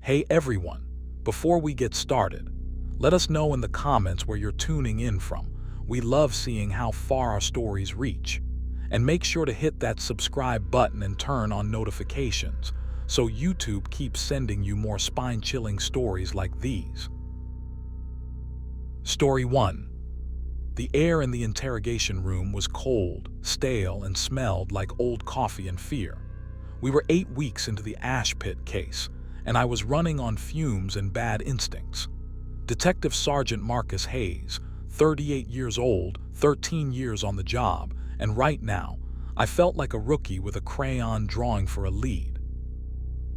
Hey everyone, before we get started, let us know in the comments where you're tuning in from. We love seeing how far our stories reach. And make sure to hit that subscribe button and turn on notifications so YouTube keeps sending you more spine-chilling stories like these. Story 1. The air in the interrogation room was cold, stale, and smelled like old coffee and fear. We were 8 weeks into the ash pit case, and I was running on fumes and bad instincts. Detective Sergeant Marcus Hayes, 38 years old, 13 years on the job, and right now, I felt like a rookie with a crayon drawing for a lead.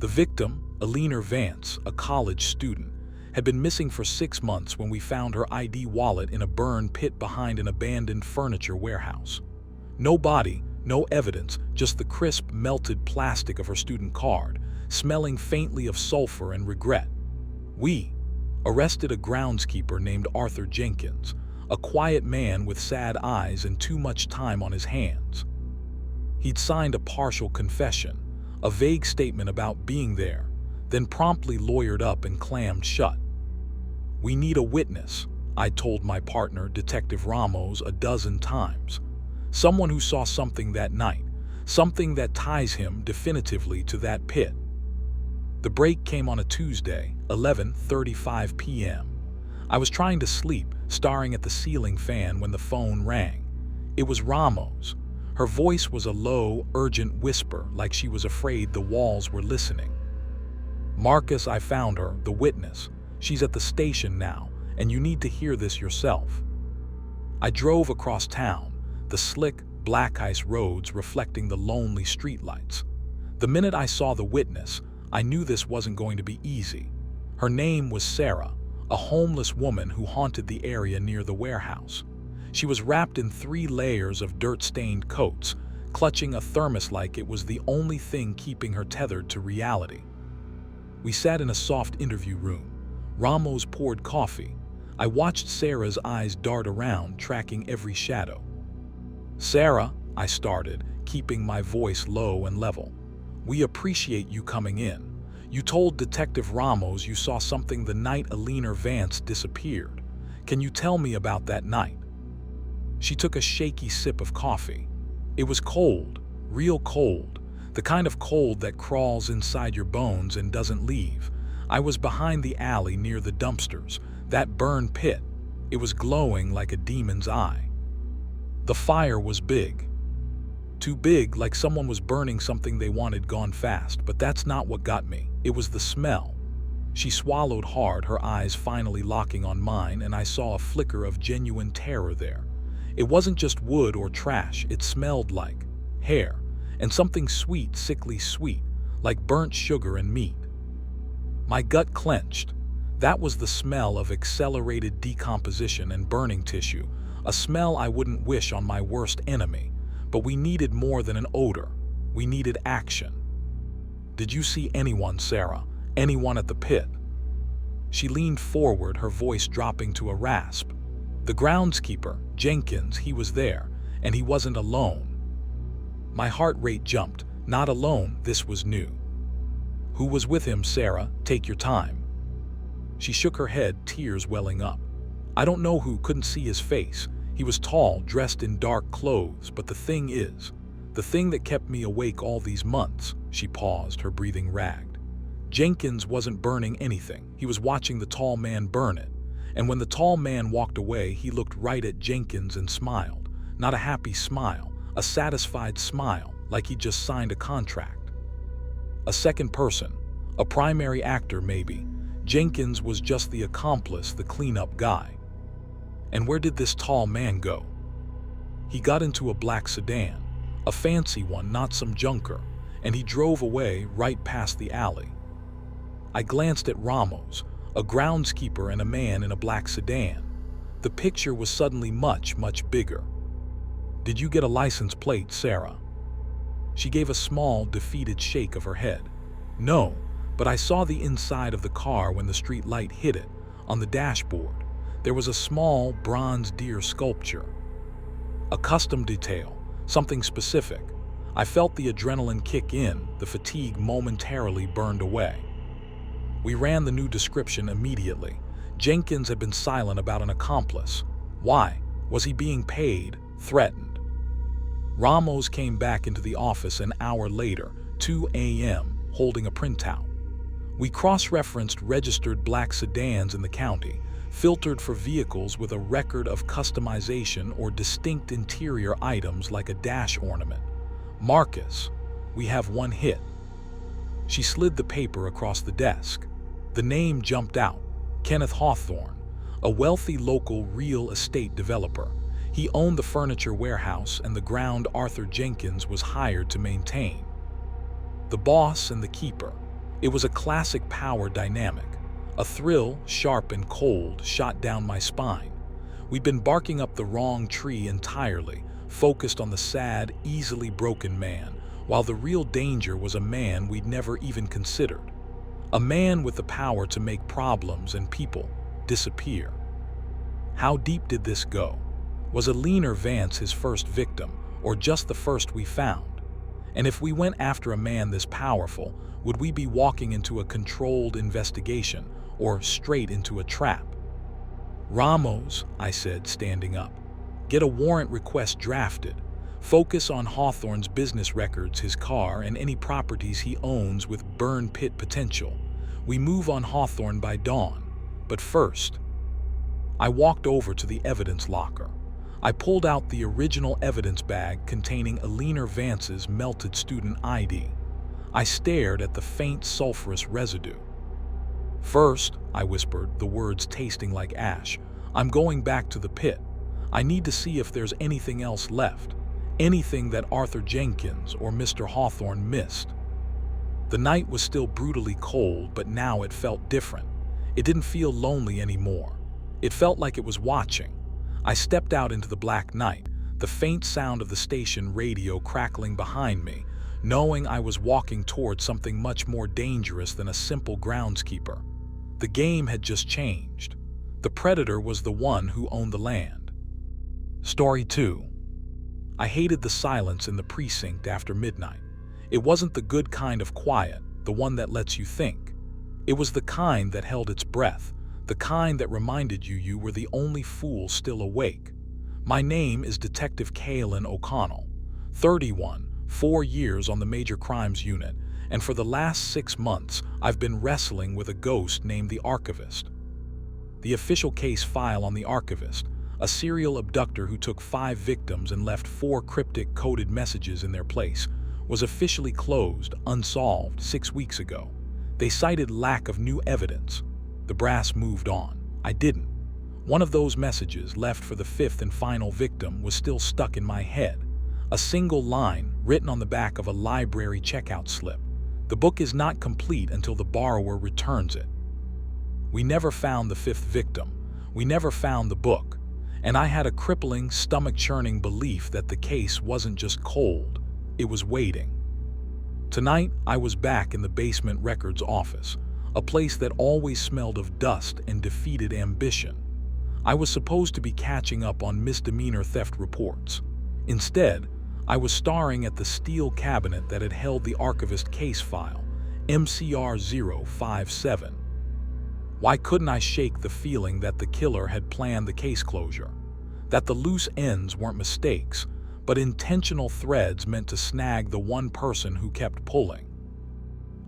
The victim, Eleanor Vance, a college student, had been missing for 6 months when we found her ID wallet in a burn pit behind an abandoned furniture warehouse. No body, no evidence, just the crisp, melted plastic of her student card, smelling faintly of sulfur and regret. We arrested a groundskeeper named Arthur Jenkins, a quiet man with sad eyes and too much time on his hands. He'd signed a partial confession, a vague statement about being there, then promptly lawyered up and clammed shut. "We need a witness," I told my partner, Detective Ramos, a dozen times. "Someone who saw something that night, something that ties him definitively to that pit." The break came on a Tuesday, 11:35 p.m. I was trying to sleep, staring at the ceiling fan when the phone rang. It was Ramos. Her voice was a low, urgent whisper, like she was afraid the walls were listening. "Marcus, I found her, the witness. She's at the station now, and you need to hear this yourself." I drove across town, the slick, black ice roads reflecting the lonely streetlights. The minute I saw the witness, I knew this wasn't going to be easy. Her name was Sarah, a homeless woman who haunted the area near the warehouse. She was wrapped in 3 layers of dirt-stained coats, clutching a thermos like it was the only thing keeping her tethered to reality. We sat in a soft interview room. Ramos poured coffee. I watched Sarah's eyes dart around, tracking every shadow. "Sarah," I started, keeping my voice low and level, "we appreciate you coming in. You told Detective Ramos you saw something the night Eleanor Vance disappeared. Can you tell me about that night?" She took a shaky sip of coffee. It was cold, real cold, the kind of cold that crawls inside your bones and doesn't leave. I was behind the alley near the dumpsters, that burn pit. It was glowing like a demon's eye. The fire was big. Too big, like someone was burning something they wanted gone fast, but that's not what got me. It was the smell. She swallowed hard, her eyes finally locking on mine, and I saw a flicker of genuine terror there. It wasn't just wood or trash, it smelled like hair, and something sweet, sickly sweet, like burnt sugar and meat. My gut clenched. That was the smell of accelerated decomposition and burning tissue, a smell I wouldn't wish on my worst enemy. But we needed more than an odor. We needed action. "Did you see anyone, Sarah? Anyone at the pit?" She leaned forward, her voice dropping to a rasp. "The groundskeeper, Jenkins, he was there, and he wasn't alone." My heart rate jumped. Not alone, this was new. "Who was with him, Sarah? Take your time." She shook her head, tears welling up. "I don't know who, couldn't see his face. He was tall, dressed in dark clothes, but the thing that kept me awake all these months," she paused, her breathing ragged. "Jenkins wasn't burning anything. He was watching the tall man burn it. And when the tall man walked away, he looked right at Jenkins and smiled. Not a happy smile, a satisfied smile, like he'd just signed a contract. A second person, a primary actor maybe. Jenkins was just the accomplice, the cleanup guy. And where did this tall man go? He got into a black sedan, a fancy one, not some junker, and he drove away right past the alley." I glanced at Ramos, a groundskeeper and a man in a black sedan. The picture was suddenly much, much bigger. "Did you get a license plate, Sarah?" She gave a small, defeated shake of her head. "No, but I saw the inside of the car when the street light hit it, on the dashboard. There was a small bronze deer sculpture. A custom detail, something specific. I felt the adrenaline kick in, the fatigue momentarily burned away. We ran the new description immediately. Jenkins had been silent about an accomplice. Why? Was he being paid? Threatened? Ramos came back into the office an hour later, 2 a.m., holding a printout. We cross-referenced registered black sedans in the county, filtered for vehicles with a record of customization or distinct interior items like a dash ornament. Marcus, we have one hit. She slid the paper across the desk. The name jumped out. Kenneth Hawthorne, a wealthy local real estate developer. He owned the furniture warehouse and the ground Arthur Jenkins was hired to maintain. The boss and the keeper. It was a classic power dynamic. A thrill, sharp and cold, shot down my spine. We'd been barking up the wrong tree entirely, focused on the sad, easily broken man, while the real danger was a man we'd never even considered. A man with the power to make problems and people disappear. How deep did this go? Was Alina Vance his first victim, or just the first we found? And if we went after a man this powerful, would we be walking into a controlled investigation, or straight into a trap? Ramos, I said, standing up. Get a warrant request drafted. Focus on Hawthorne's business records, his car, and any properties he owns with burn pit potential. We move on Hawthorne by dawn. But first, I walked over to the evidence locker. I pulled out the original evidence bag containing Alina Vance's melted student ID. I stared at the faint sulfurous residue. First, I whispered, the words tasting like ash, I'm going back to the pit. I need to see if there's anything else left. Anything that Arthur Jenkins or Mr. Hawthorne missed. The night was still brutally cold, but now it felt different. It didn't feel lonely anymore. It felt like it was watching. I stepped out into the black night, the faint sound of the station radio crackling behind me, knowing I was walking towards something much more dangerous than a simple groundskeeper. The game had just changed. The predator was the one who owned the land. Story 2. I hated the silence in the precinct after midnight. It wasn't the good kind of quiet, the one that lets you think. It was the kind that held its breath, the kind that reminded you were the only fool still awake. My name is Detective Kaylin O'Connell, 31, 4 years on the Major Crimes Unit, and for the last 6 months I've been wrestling with a ghost named the Archivist. The official case file on the Archivist, a serial abductor who took 5 victims and left 4 cryptic coded messages in their place, was officially closed, unsolved, 6 weeks ago. They cited lack of new evidence. The brass moved on. I didn't. One of those messages, left for the 5th and final victim, was still stuck in my head. A single line written on the back of a library checkout slip. The book is not complete until the borrower returns it. We never found the 5th victim. We never found the book. And I had a crippling, stomach-churning belief that the case wasn't just cold, it was waiting. Tonight, I was back in the basement records office, a place that always smelled of dust and defeated ambition. I was supposed to be catching up on misdemeanor theft reports. Instead, I was staring at the steel cabinet that had held the archivist case file, MCR 057. Why couldn't I shake the feeling that the killer had planned the case closure? That the loose ends weren't mistakes, but intentional threads meant to snag the one person who kept pulling.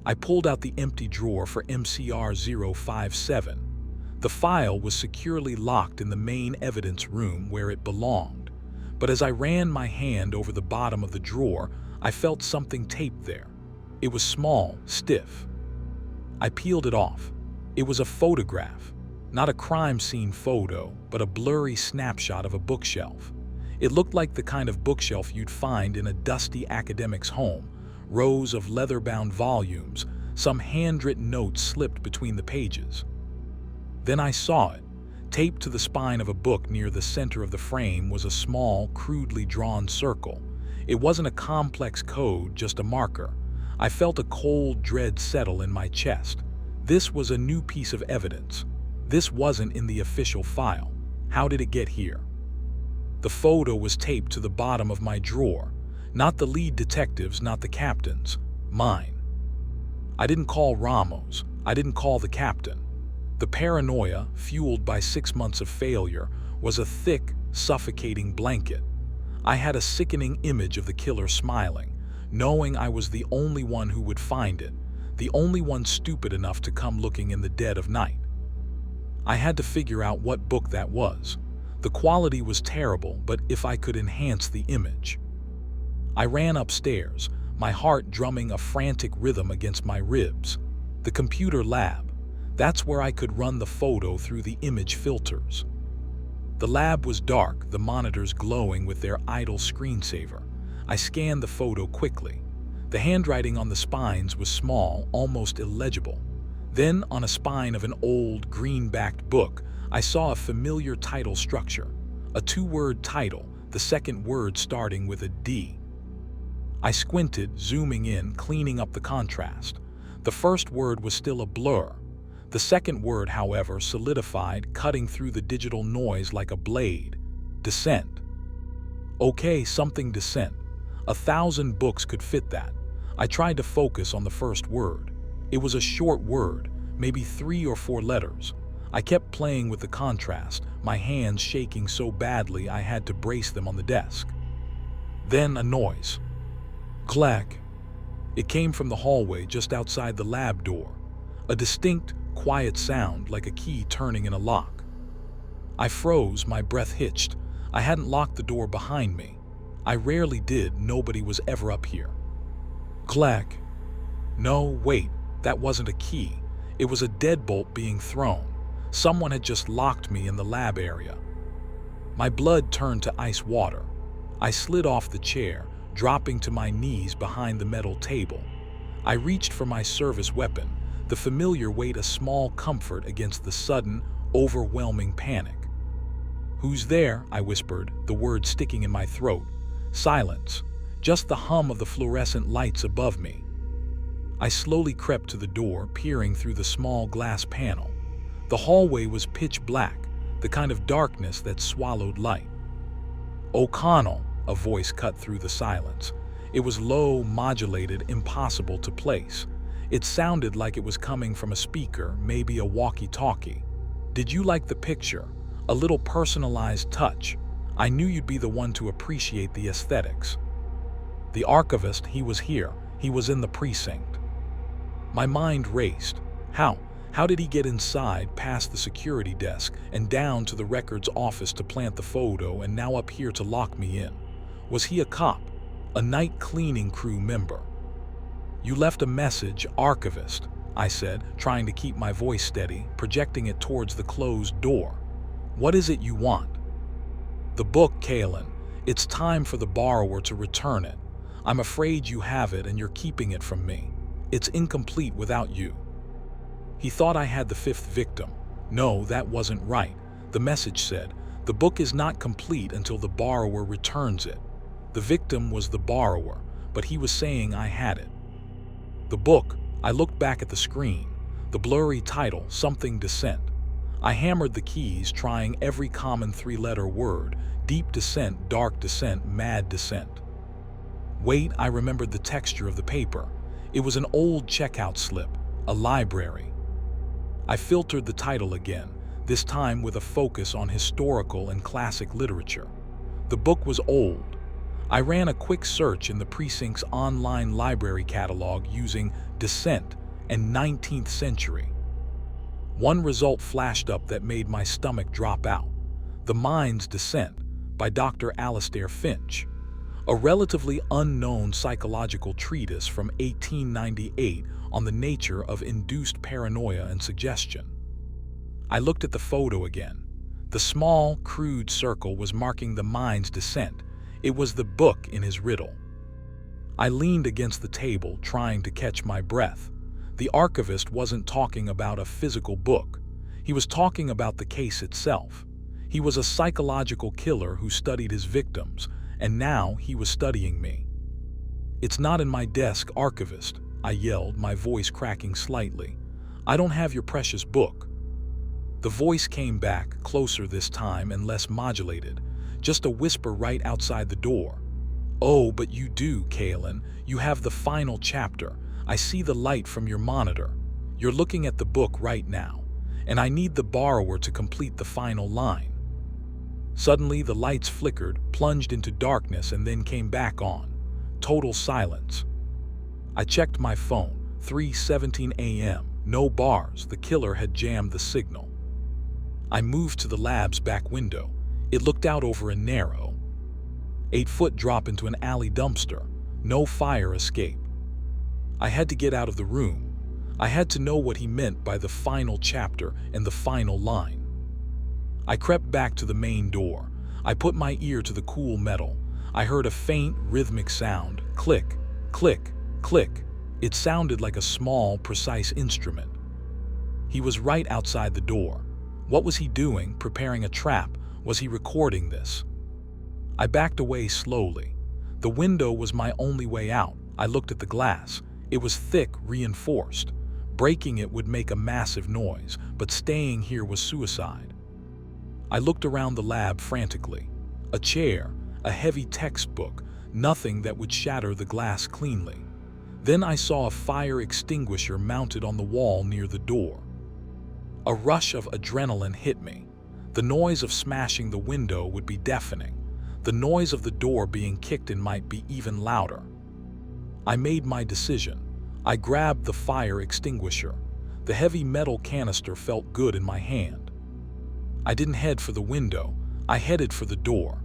I pulled out the empty drawer for MCR 057. The file was securely locked in the main evidence room where it belonged. But as I ran my hand over the bottom of the drawer, I felt something taped there. It was small, stiff. I peeled it off. It was a photograph. Not a crime scene photo, but a blurry snapshot of a bookshelf. It looked like the kind of bookshelf you'd find in a dusty academic's home. Rows of leather-bound volumes, some handwritten notes slipped between the pages. Then I saw it. Taped to the spine of a book near the center of the frame was a small, crudely drawn circle. It wasn't a complex code, just a marker. I felt a cold dread settle in my chest. This was a new piece of evidence. This wasn't in the official file. How did it get here? The photo was taped to the bottom of my drawer. Not the lead detective's, not the captain's. Mine. I didn't call Ramos. I didn't call the captain. The paranoia, fueled by 6 months of failure, was a thick, suffocating blanket. I had a sickening image of the killer smiling, knowing I was the only one who would find it, the only one stupid enough to come looking in the dead of night. I had to figure out what book that was. The quality was terrible, but if I could enhance the image. I ran upstairs, my heart drumming a frantic rhythm against my ribs. The computer lab. That's where I could run the photo through the image filters. The lab was dark, the monitors glowing with their idle screensaver. I scanned the photo quickly. The handwriting on the spines was small, almost illegible. Then, on a spine of an old, green-backed book, I saw a familiar title structure. A 2-word title, the second word starting with a D. I squinted, zooming in, cleaning up the contrast. The first word was still a blur. The second word, however, solidified, cutting through the digital noise like a blade. Descent. Okay, something descent. 1,000 books could fit that. I tried to focus on the first word. It was a short word, maybe 3 or 4 letters. I kept playing with the contrast, my hands shaking so badly I had to brace them on the desk. Then a noise. Clack. It came from the hallway just outside the lab door. A distinct, quiet sound like a key turning in a lock. I froze, my breath hitched. I hadn't locked the door behind me. I rarely did, nobody was ever up here. Clack. No, wait, that wasn't a key. It was a deadbolt being thrown. Someone had just locked me in the lab area. My blood turned to ice water. I slid off the chair, dropping to my knees behind the metal table. I reached for my service weapon, the familiar weight a small comfort against the sudden, overwhelming panic. Who's there? I whispered, the word sticking in my throat. Silence, just the hum of the fluorescent lights above me. I slowly crept to the door, peering through the small glass panel. The hallway was pitch black, the kind of darkness that swallowed light. O'Connell, a voice cut through the silence. It was low, modulated, impossible to place. It sounded like it was coming from a speaker, maybe a walkie-talkie. Did you like the picture? A little personalized touch. I knew you'd be the one to appreciate the aesthetics. The archivist, he was here. He was in the precinct. My mind raced. How did he get inside, past the security desk, and down to the records office to plant the photo, and now up here to lock me in? Was he a cop? A night cleaning crew member? You left a message, archivist, I said, trying to keep my voice steady, projecting it towards the closed door. What is it you want? The book, Kalen. It's time for the borrower to return it. I'm afraid you have it and you're keeping it from me. It's incomplete without you. He thought I had the 5th victim. No, that wasn't right. The message said, the book is not complete until the borrower returns it. The victim was the borrower, but he was saying I had it. The book, I looked back at the screen. The blurry title, something descent. I hammered the keys, trying every common 3-letter word. Deep descent, dark descent, mad descent. Wait, I remembered the texture of the paper. It was an old checkout slip, a library. I filtered the title again, this time with a focus on historical and classic literature. The book was old. I ran a quick search in the precinct's online library catalog using Descent and 19th century. One result flashed up that made my stomach drop out. The Mind's Descent by Dr. Alastair Finch, a relatively unknown psychological treatise from 1898 on the nature of induced paranoia and suggestion. I looked at the photo again. The small, crude circle was marking the mind's descent. It was the book in his riddle. I leaned against the table, trying to catch my breath. The archivist wasn't talking about a physical book. He was talking about the case itself. He was a psychological killer who studied his victims, and now he was studying me. It's not in my desk, archivist, I yelled, my voice cracking slightly. I don't have your precious book. The voice came back, closer this time and less modulated, just a whisper right outside the door. Oh, but you do, Kalen. You have the final chapter. I see the light from your monitor. You're looking at the book right now, and I need the borrower to complete the final line." Suddenly, the lights flickered, plunged into darkness, and then came back on. Total silence. I checked my phone. 3:17 a.m. No bars. The killer had jammed the signal. I moved to the lab's back window. It looked out over a narrow, 8-foot drop into an alley dumpster. No fire escape. I had to get out of the room. I had to know what he meant by the final chapter and the final line. I crept back to the main door. I put my ear to the cool metal. I heard a faint, rhythmic sound. Click, click, click. It sounded like a small, precise instrument. He was right outside the door. What was he doing? Preparing a trap? Was he recording this? I backed away slowly. The window was my only way out. I looked at the glass. It was thick, reinforced. Breaking it would make a massive noise, but staying here was suicide. I looked around the lab frantically. A chair, a heavy textbook, nothing that would shatter the glass cleanly. Then I saw a fire extinguisher mounted on the wall near the door. A rush of adrenaline hit me. The noise of smashing the window would be deafening. The noise of the door being kicked in might be even louder. I made my decision. I grabbed the fire extinguisher. The heavy metal canister felt good in my hand. I didn't head for the window. I headed for the door.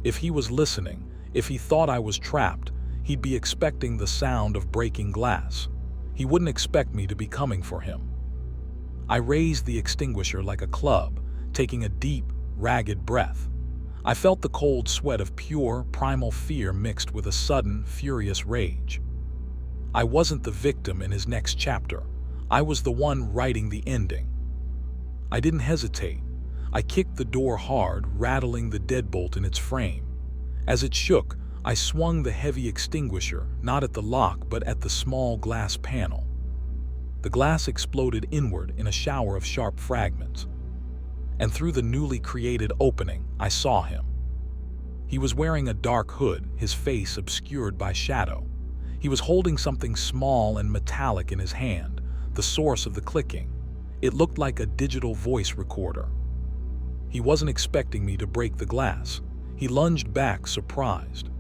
If he was listening, if he thought I was trapped, he'd be expecting the sound of breaking glass. He wouldn't expect me to be coming for him. I raised the extinguisher like a club, taking a deep, ragged breath. I felt the cold sweat of pure, primal fear mixed with a sudden, furious rage. I wasn't the victim in his next chapter. I was the one writing the ending. I didn't hesitate. I kicked the door hard, rattling the deadbolt in its frame. As it shook, I swung the heavy extinguisher, not at the lock, but at the small glass panel. The glass exploded inward in a shower of sharp fragments. And through the newly created opening, I saw him. He was wearing a dark hood, his face obscured by shadow. He was holding something small and metallic in his hand, the source of the clicking. It looked like a digital voice recorder. He wasn't expecting me to break the glass. He lunged back, surprised.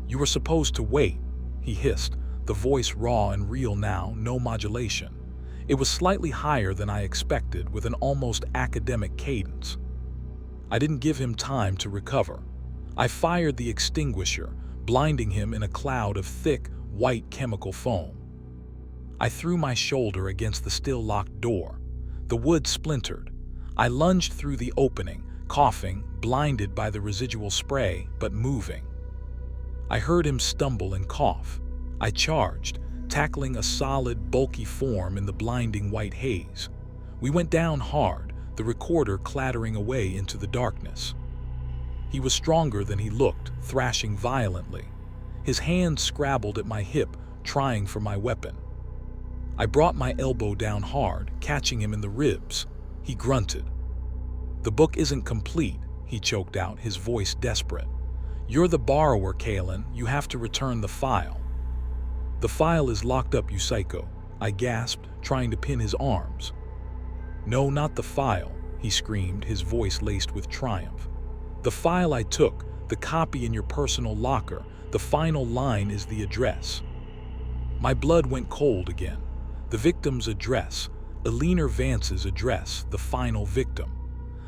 "You were supposed to wait," he hissed, the voice raw and real now, no modulation. It was slightly higher than I expected, with an almost academic cadence. I didn't give him time to recover. I fired the extinguisher, blinding him in a cloud of thick, white chemical foam. I threw my shoulder against the still-locked door. The wood splintered. I lunged through the opening, coughing, blinded by the residual spray, but moving. I heard him stumble and cough. I charged, tackling a solid, bulky form in the blinding white haze. We went down hard, the recorder clattering away into the darkness. He was stronger than he looked, thrashing violently. His hand scrabbled at my hip, trying for my weapon. I brought my elbow down hard, catching him in the ribs. He grunted. "The book isn't complete," he choked out, his voice desperate. "You're the borrower, Kalen. You have to return the file." "The file is locked up, you psycho," I gasped, trying to pin his arms. "No, not the file," he screamed, his voice laced with triumph. "The file I took, the copy in your personal locker, the final line is the address." My blood went cold again. The victim's address, Eleanor Vance's address, the final victim.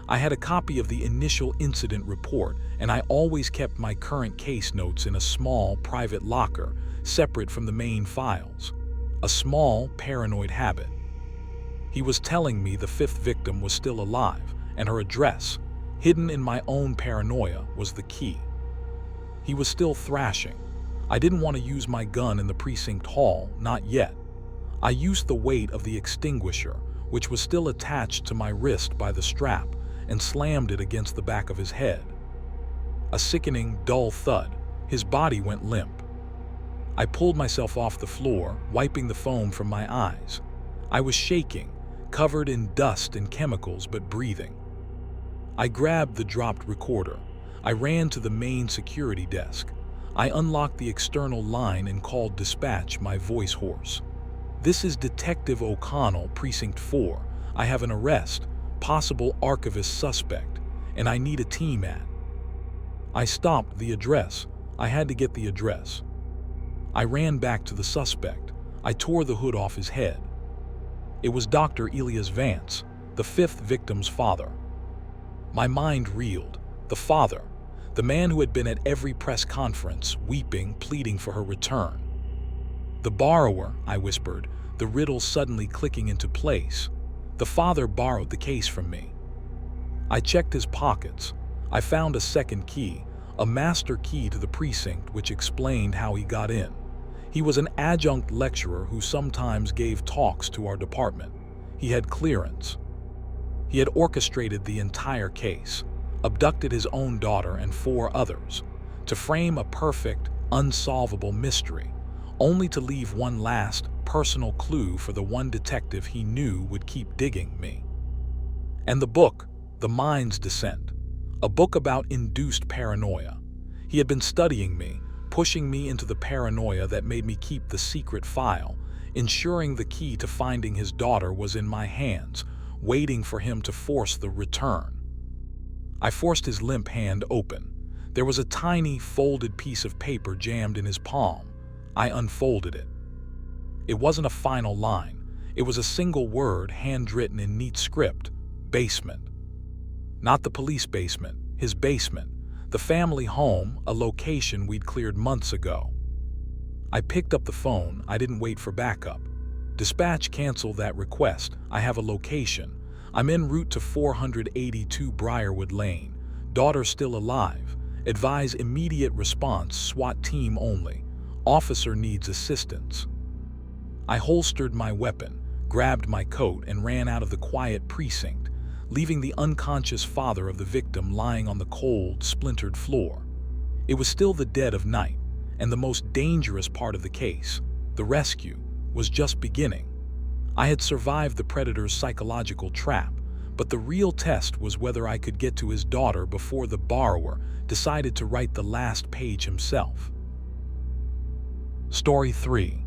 I had a copy of the initial incident report, and I always kept my current case notes in a small, private locker, separate from the main files. A small, paranoid habit. He was telling me the fifth victim was still alive, and her address, hidden in my own paranoia, was the key. He was still thrashing. I didn't want to use my gun in the precinct hall, not yet. I used the weight of the extinguisher, which was still attached to my wrist by the strap, and slammed it against the back of his head. A sickening, dull thud. His body went limp. I pulled myself off the floor, wiping the foam from my eyes. I was shaking, covered in dust and chemicals, but breathing. I grabbed the dropped recorder. I ran to the main security desk. I unlocked the external line and called dispatch, my voice hoarse. "This is Detective O'Connell, Precinct 4. I have an arrest, possible archivist suspect, and I need a team at." I stopped. The address. I had to get the address. I ran back to the suspect. I tore the hood off his head. It was Dr. Elias Vance, the fifth victim's father. My mind reeled. The father, the man who had been at every press conference, weeping, pleading for her return. "The borrower," I whispered, the riddle suddenly clicking into place. "The father borrowed the case from me." I checked his pockets. I found a second key, a master key to the precinct, which explained how he got in. He was an adjunct lecturer who sometimes gave talks to our department. He had clearance. He had orchestrated the entire case, abducted his own daughter and 4 others, to frame a perfect, unsolvable mystery, only to leave one last, personal clue for the one detective he knew would keep digging: me. And the book, The Mind's Descent, a book about induced paranoia. He had been studying me, pushing me into the paranoia that made me keep the secret file, ensuring the key to finding his daughter was in my hands, waiting for him to force the return. I forced his limp hand open. There was a tiny, folded piece of paper jammed in his palm. I unfolded it. It wasn't a final line. It was a single word, handwritten in neat script: basement. Not the police basement, his basement. The family home, a location we'd cleared months ago. I picked up the phone. I didn't wait for backup. "Dispatch, cancel that request. I have a location. I'm en route to 482 Briarwood Lane. Daughter still alive. Advise immediate response, SWAT team only. Officer needs assistance." I holstered my weapon, grabbed my coat, and ran out of the quiet precinct, leaving the unconscious father of the victim lying on the cold, splintered floor. It was still the dead of night, and the most dangerous part of the case, the rescue, was just beginning. I had survived the predator's psychological trap, but the real test was whether I could get to his daughter before the borrower decided to write the last page himself. Story 3.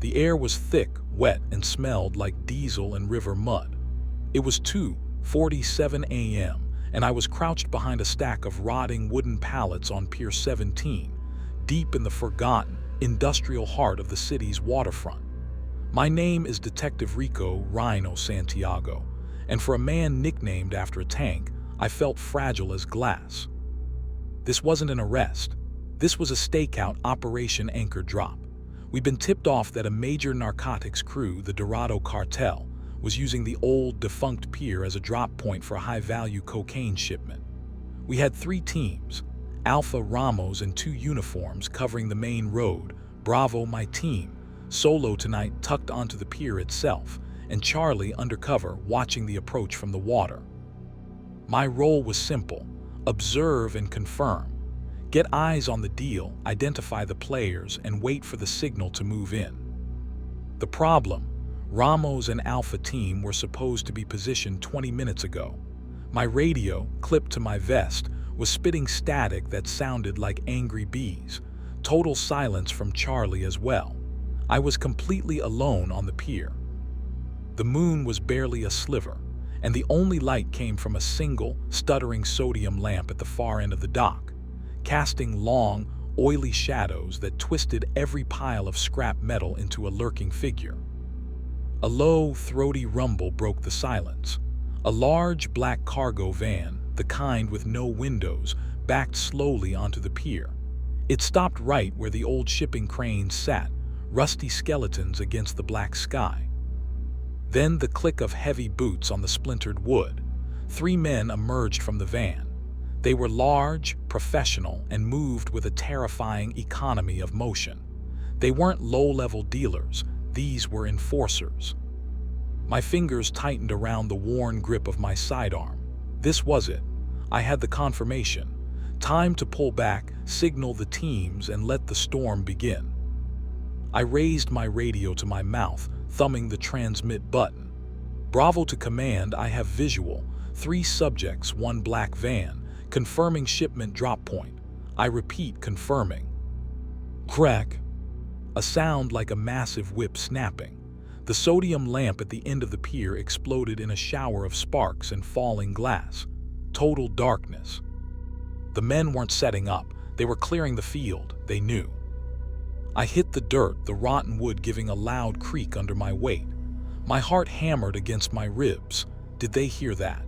The air was thick, wet, and smelled like diesel and river mud. It was 2:47 a.m., and I was crouched behind a stack of rotting wooden pallets on Pier 17, deep in the forgotten, industrial heart of the city's waterfront. My name is Detective Rico Rhino Santiago, and for a man nicknamed after a tank, I felt fragile as glass. This wasn't an arrest. This was a stakeout, Operation Anchor Drop. We'd been tipped off that a major narcotics crew, the Dorado Cartel, was using the old, defunct pier as a drop point for a high-value cocaine shipment. We had 3 teams, Alpha, Ramos, and 2 uniforms covering the main road. Bravo, my team, Solo tonight tucked onto the pier itself, and Charlie undercover watching the approach from the water. My role was simple: observe and confirm. Get eyes on the deal, identify the players, and wait for the signal to move in. The problem: Ramos and Alpha team were supposed to be positioned 20 minutes ago. My radio, clipped to my vest, was spitting static that sounded like angry bees. Total silence from Charlie as well. I was completely alone on the pier. The moon was barely a sliver, and the only light came from a single, stuttering sodium lamp at the far end of the dock, casting long, oily shadows that twisted every pile of scrap metal into a lurking figure. A low, throaty rumble broke the silence. A large, black cargo van, the kind with no windows, backed slowly onto the pier. It stopped right where the old shipping cranes sat, rusty skeletons against the black sky. Then the click of heavy boots on the splintered wood. 3 men emerged from the van. They were large, professional, and moved with a terrifying economy of motion. They weren't low-level dealers. These were enforcers. My fingers tightened around the worn grip of my sidearm. This was it. I had the confirmation. Time to pull back, signal the teams, and let the storm begin. I raised my radio to my mouth, thumbing the transmit button. Bravo to command, I have visual. 3 subjects, 1 black van, confirming shipment drop point. I repeat, confirming. Crack. A sound like a massive whip snapping. The sodium lamp at the end of the pier exploded in a shower of sparks and falling glass. Total darkness. The men weren't setting up, they were clearing the field, they knew. I hit the dirt, the rotten wood giving a loud creak under my weight. My heart hammered against my ribs. Did they hear that?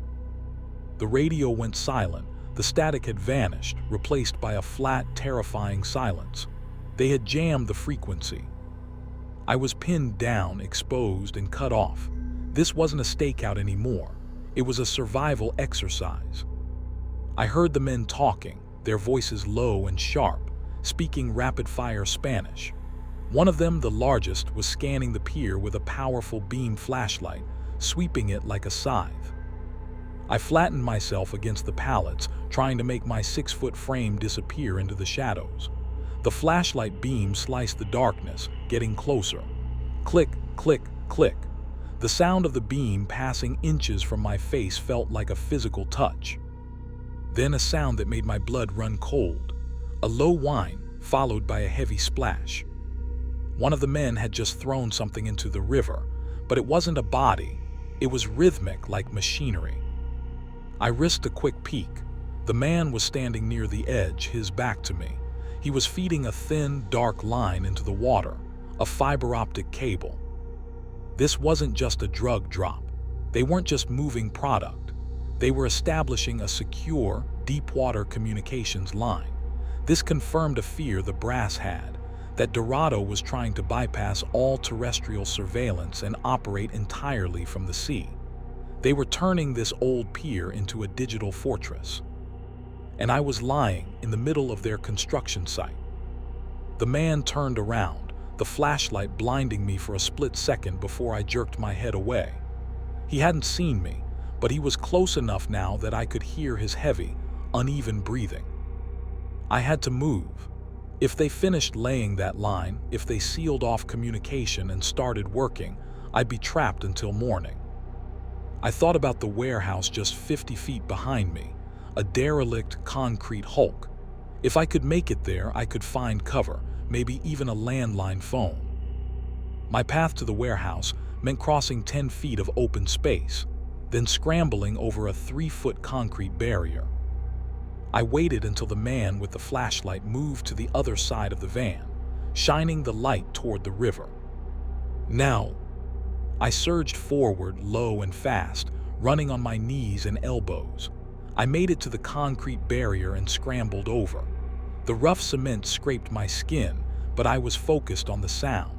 The radio went silent. The static had vanished, replaced by a flat, terrifying silence. They had jammed the frequency. I was pinned down, exposed, and cut off. This wasn't a stakeout anymore. It was a survival exercise. I heard the men talking, their voices low and sharp, speaking rapid-fire Spanish. One of them, the largest, was scanning the pier with a powerful beam flashlight, sweeping it like a scythe. I flattened myself against the pallets, trying to make my 6-foot frame disappear into the shadows. The flashlight beam sliced the darkness, getting closer. Click, click, click. The sound of the beam passing inches from my face felt like a physical touch. Then a sound that made my blood run cold. A low whine, followed by a heavy splash. One of the men had just thrown something into the river, but it wasn't a body. It was rhythmic, like machinery. I risked a quick peek. The man was standing near the edge, his back to me. He was feeding a thin, dark line into the water, a fiber optic cable. This wasn't just a drug drop. They weren't just moving product. They were establishing a secure, deep-water communications line. This confirmed a fear the brass had, that Dorado was trying to bypass all terrestrial surveillance and operate entirely from the sea. They were turning this old pier into a digital fortress. And I was lying in the middle of their construction site. The man turned around, the flashlight blinding me for a split second before I jerked my head away. He hadn't seen me, but he was close enough now that I could hear his heavy, uneven breathing. I had to move. If they finished laying that line, if they sealed off communication and started working, I'd be trapped until morning. I thought about the warehouse just 50 feet behind me, a derelict concrete hulk. If I could make it there, I could find cover, maybe even a landline phone. My path to the warehouse meant crossing 10 feet of open space, then scrambling over a 3-foot concrete barrier. I waited until the man with the flashlight moved to the other side of the van, shining the light toward the river. Now, I surged forward, low and fast, running on my knees and elbows. I made it to the concrete barrier and scrambled over. The rough cement scraped my skin, but I was focused on the sound.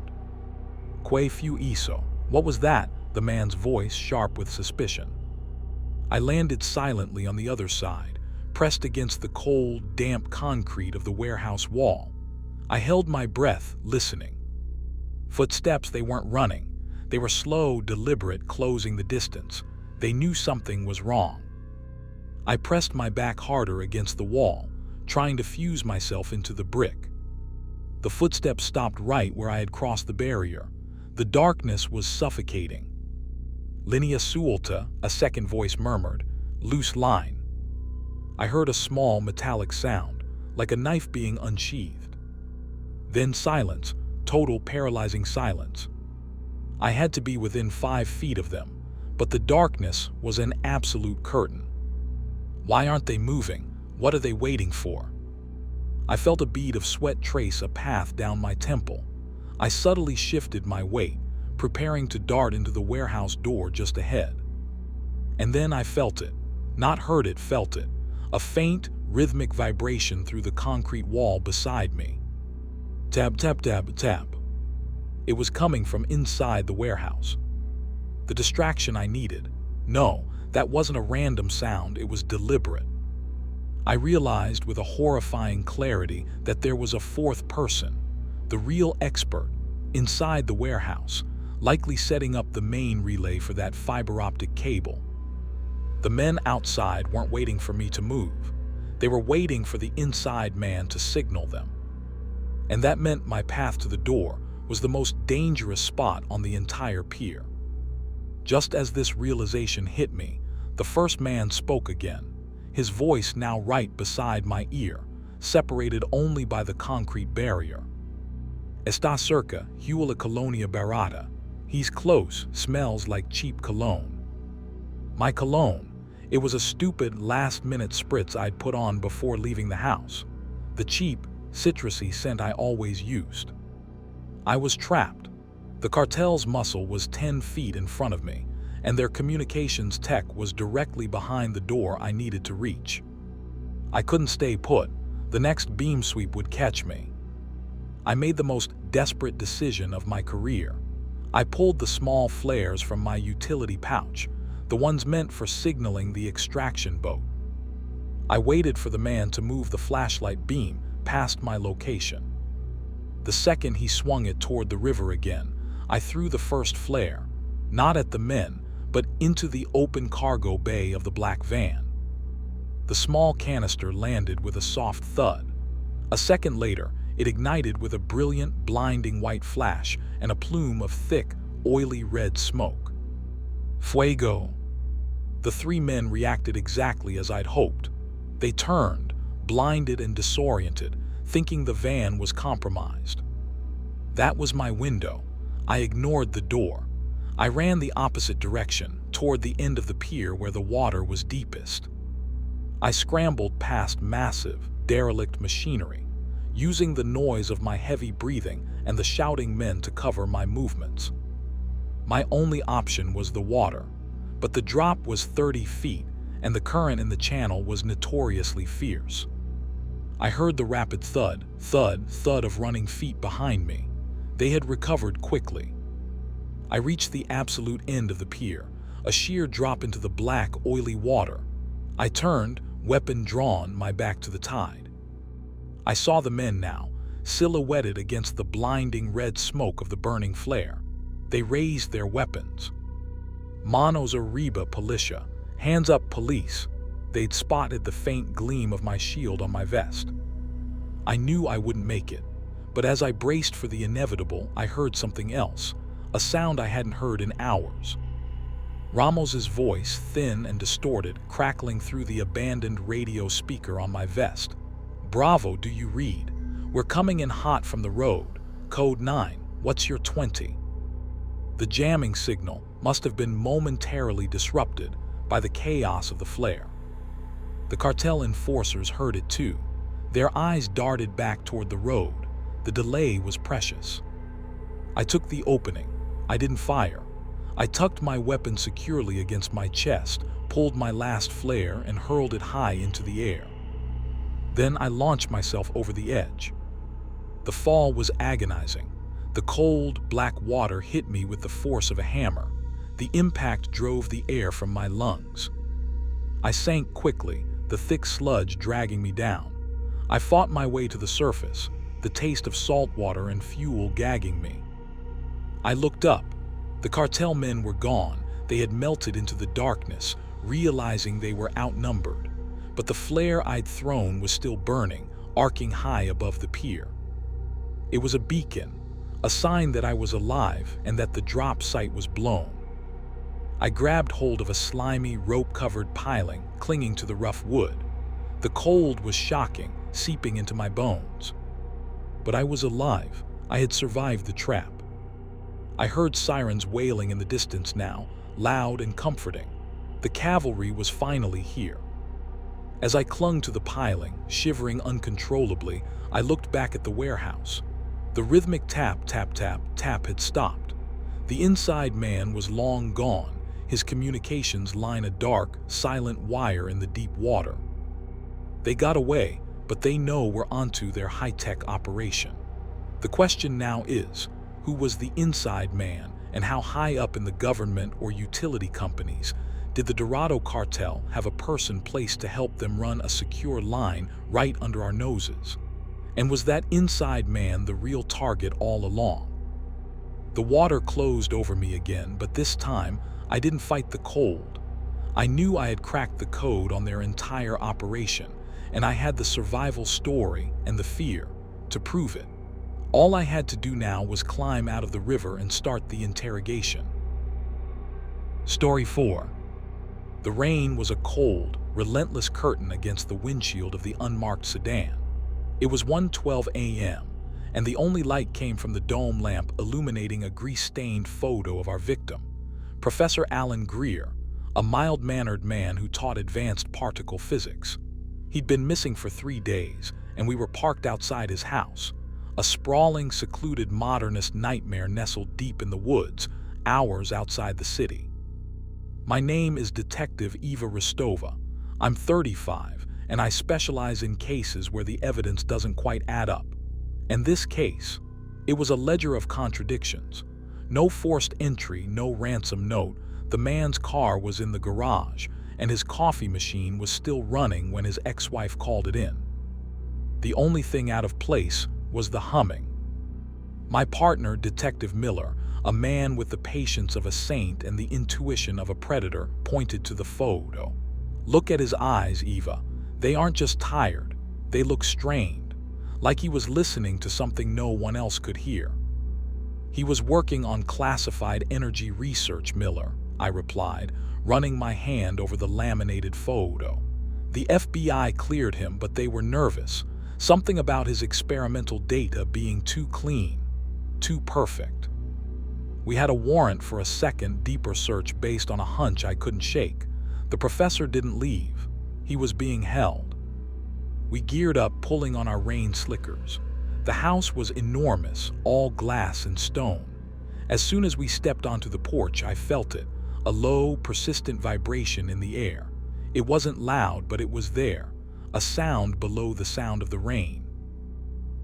"Que fue eso?" What was that? The man's voice sharp with suspicion. I landed silently on the other side, pressed against the cold, damp concrete of the warehouse wall. I held my breath, listening. Footsteps, they weren't running. They were slow, deliberate, closing the distance. They knew something was wrong. I pressed my back harder against the wall, trying to fuse myself into the brick. The footsteps stopped right where I had crossed the barrier. The darkness was suffocating. "Linea suelta," a second voice murmured. "Loose line." I heard a small metallic sound, like a knife being unsheathed. Then silence, total paralyzing silence. I had to be within 5 feet of them, but the darkness was an absolute curtain. Why aren't they moving? What are they waiting for? I felt a bead of sweat trace a path down my temple. I subtly shifted my weight, preparing to dart into the warehouse door just ahead. And then I felt it. Not heard it, felt it. A faint, rhythmic vibration through the concrete wall beside me. Tap, tap, tap, tap. It was coming from inside the warehouse. The distraction I needed. No, that wasn't a random sound, it was deliberate. I realized with a horrifying clarity that there was a fourth person, the real expert, inside the warehouse, likely setting up the main relay for that fiber optic cable. The men outside weren't waiting for me to move. They were waiting for the inside man to signal them. And that meant my path to the door was the most dangerous spot on the entire pier. Just as this realization hit me, the first man spoke again, his voice now right beside my ear, separated only by the concrete barrier. "Está cerca, Hue la colonia barata," He's close, smells like cheap cologne. My cologne. It was a stupid last-minute spritz I'd put on before leaving the house. The cheap, citrusy scent I always used. I was trapped. The cartel's muscle was 10 feet in front of me, and their communications tech was directly behind the door I needed to reach. I couldn't stay put. The next beam sweep would catch me. I made the most desperate decision of my career. I pulled the small flares from my utility pouch, the ones meant for signaling the extraction boat. I waited for the man to move the flashlight beam past my location. The second he swung it toward the river again, I threw the first flare, not at the men, but into the open cargo bay of the black van. The small canister landed with a soft thud. A second later, it ignited with a brilliant, blinding white flash and a plume of thick, oily red smoke. Fuego! The three men reacted exactly as I'd hoped. They turned, blinded and disoriented, thinking the van was compromised. That was my window. I ignored the door. I ran the opposite direction, toward the end of the pier where the water was deepest. I scrambled past massive, derelict machinery, using the noise of my heavy breathing and the shouting men to cover my movements. My only option was the water, but the drop was 30 feet, and the current in the channel was notoriously fierce. I heard the rapid thud, thud, thud of running feet behind me. They had recovered quickly. I reached the absolute end of the pier, a sheer drop into the black, oily water. I turned, weapon drawn, my back to the tide. I saw the men now, silhouetted against the blinding red smoke of the burning flare. They raised their weapons. Manos arriba, policia. Hands up, police. They'd spotted the faint gleam of my shield on my vest. I knew I wouldn't make it, but as I braced for the inevitable, I heard something else, a sound I hadn't heard in hours. Ramos's voice, thin and distorted, crackling through the abandoned radio speaker on my vest. Bravo, do you read? We're coming in hot from the road. Code 9, what's your 20? The jamming signal must have been momentarily disrupted by the chaos of the flare. The cartel enforcers heard it too. Their eyes darted back toward the road. The delay was precious. I took the opening. I didn't fire. I tucked my weapon securely against my chest, pulled my last flare, and hurled it high into the air. Then I launched myself over the edge. The fall was agonizing. The cold, black water hit me with the force of a hammer. The impact drove the air from my lungs. I sank quickly, the thick sludge dragging me down. I fought my way to the surface, the taste of salt water and fuel gagging me. I looked up. The cartel men were gone. They had melted into the darkness, realizing they were outnumbered. But the flare I'd thrown was still burning, arcing high above the pier. It was a beacon, a sign that I was alive and that the drop site was blown. I grabbed hold of a slimy, rope-covered piling, clinging to the rough wood. The cold was shocking, seeping into my bones. But I was alive. I had survived the trap. I heard sirens wailing in the distance now, loud and comforting. The cavalry was finally here. As I clung to the piling, shivering uncontrollably, I looked back at the warehouse. The rhythmic tap, tap, tap, tap had stopped. The inside man was long gone, his communications line a dark, silent wire in the deep water. They got away, but they know we're onto their high-tech operation. The question now is, who was the inside man, and how high up in the government or utility companies did the Dorado cartel have a person placed to help them run a secure line right under our noses? And was that inside man the real target all along? The water closed over me again, but this time I didn't fight the cold. I knew I had cracked the code on their entire operation, and I had the survival story and the fear to prove it. All I had to do now was climb out of the river and start the interrogation. Story 4. The rain was a cold, relentless curtain against the windshield of the unmarked sedan. It was 1:12 a.m., and the only light came from the dome lamp illuminating a grease-stained photo of our victim, Professor Alan Greer, a mild-mannered man who taught advanced particle physics. He'd been missing for 3 days, and we were parked outside his house, a sprawling, secluded modernist nightmare nestled deep in the woods, hours outside the city. My name is Detective Eva Rostova. I'm 35, and I specialize in cases where the evidence doesn't quite add up. And this case, it was a ledger of contradictions. No forced entry, no ransom note. The man's car was in the garage, and his coffee machine was still running when his ex-wife called it in. The only thing out of place was the humming. My partner, Detective Miller, a man with the patience of a saint and the intuition of a predator, pointed to the photo. Look at his eyes, Eva. They aren't just tired, they look strained, like he was listening to something no one else could hear. He was working on classified energy research, Miller, I replied, running my hand over the laminated photo. The FBI cleared him, but they were nervous. Something about his experimental data being too clean, too perfect. We had a warrant for a second, deeper search based on a hunch I couldn't shake. The professor didn't leave. He was being held. We geared up, pulling on our rain slickers. The house was enormous, all glass and stone. As soon as we stepped onto the porch, I felt it, a low, persistent vibration in the air. It wasn't loud, but it was there, a sound below the sound of the rain.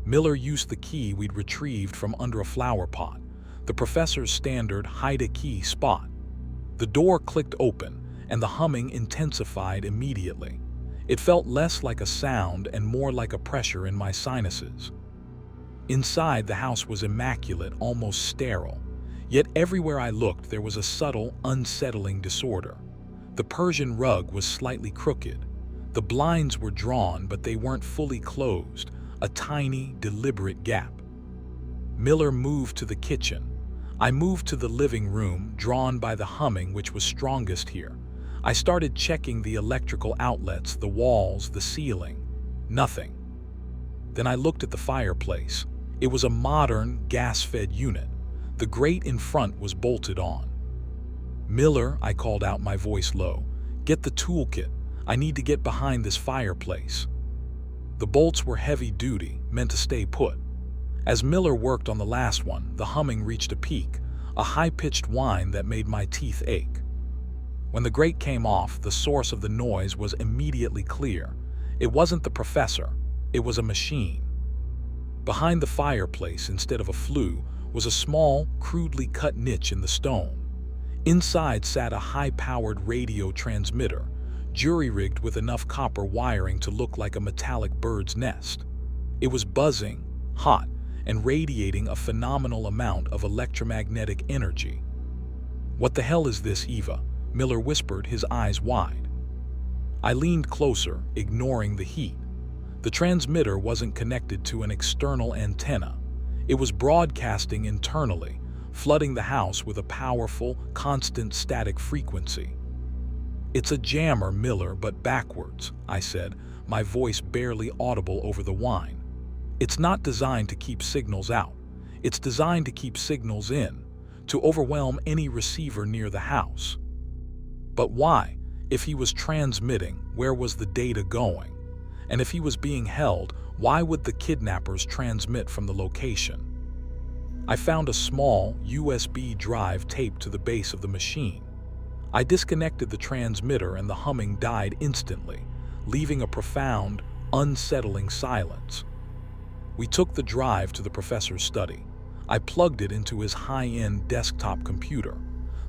Miller used the key we'd retrieved from under a flower pot, the professor's standard hide-a-key spot. The door clicked open, and the humming intensified immediately. It felt less like a sound and more like a pressure in my sinuses. Inside, the house was immaculate, almost sterile. Yet everywhere I looked, there was a subtle, unsettling disorder. The Persian rug was slightly crooked. The blinds were drawn, but they weren't fully closed, a tiny, deliberate gap. Miller moved to the kitchen. I moved to the living room, drawn by the humming which was strongest here. I started checking the electrical outlets, the walls, the ceiling. Nothing. Then I looked at the fireplace. It was a modern, gas-fed unit. The grate in front was bolted on. "Miller," I called out, my voice low, "get the toolkit. I need to get behind this fireplace." The bolts were heavy-duty, meant to stay put. As Miller worked on the last one, the humming reached a peak, a high-pitched whine that made my teeth ache. When the grate came off, the source of the noise was immediately clear. It wasn't the professor, it was a machine. Behind the fireplace, instead of a flue, was a small, crudely cut niche in the stone. Inside sat a high-powered radio transmitter, jury-rigged with enough copper wiring to look like a metallic bird's nest. It was buzzing, hot, and radiating a phenomenal amount of electromagnetic energy. "What the hell is this, Eva?" Miller whispered, his eyes wide. I leaned closer, ignoring the heat. The transmitter wasn't connected to an external antenna. It was broadcasting internally, flooding the house with a powerful, constant static frequency. "It's a jammer, Miller, but backwards," I said, my voice barely audible over the whine. "It's not designed to keep signals out. It's designed to keep signals in, to overwhelm any receiver near the house." But why? If he was transmitting, where was the data going? And if he was being held, why would the kidnappers transmit from the location? I found a small USB drive taped to the base of the machine. I disconnected the transmitter and the humming died instantly, leaving a profound, unsettling silence. We took the drive to the professor's study. I plugged it into his high-end desktop computer.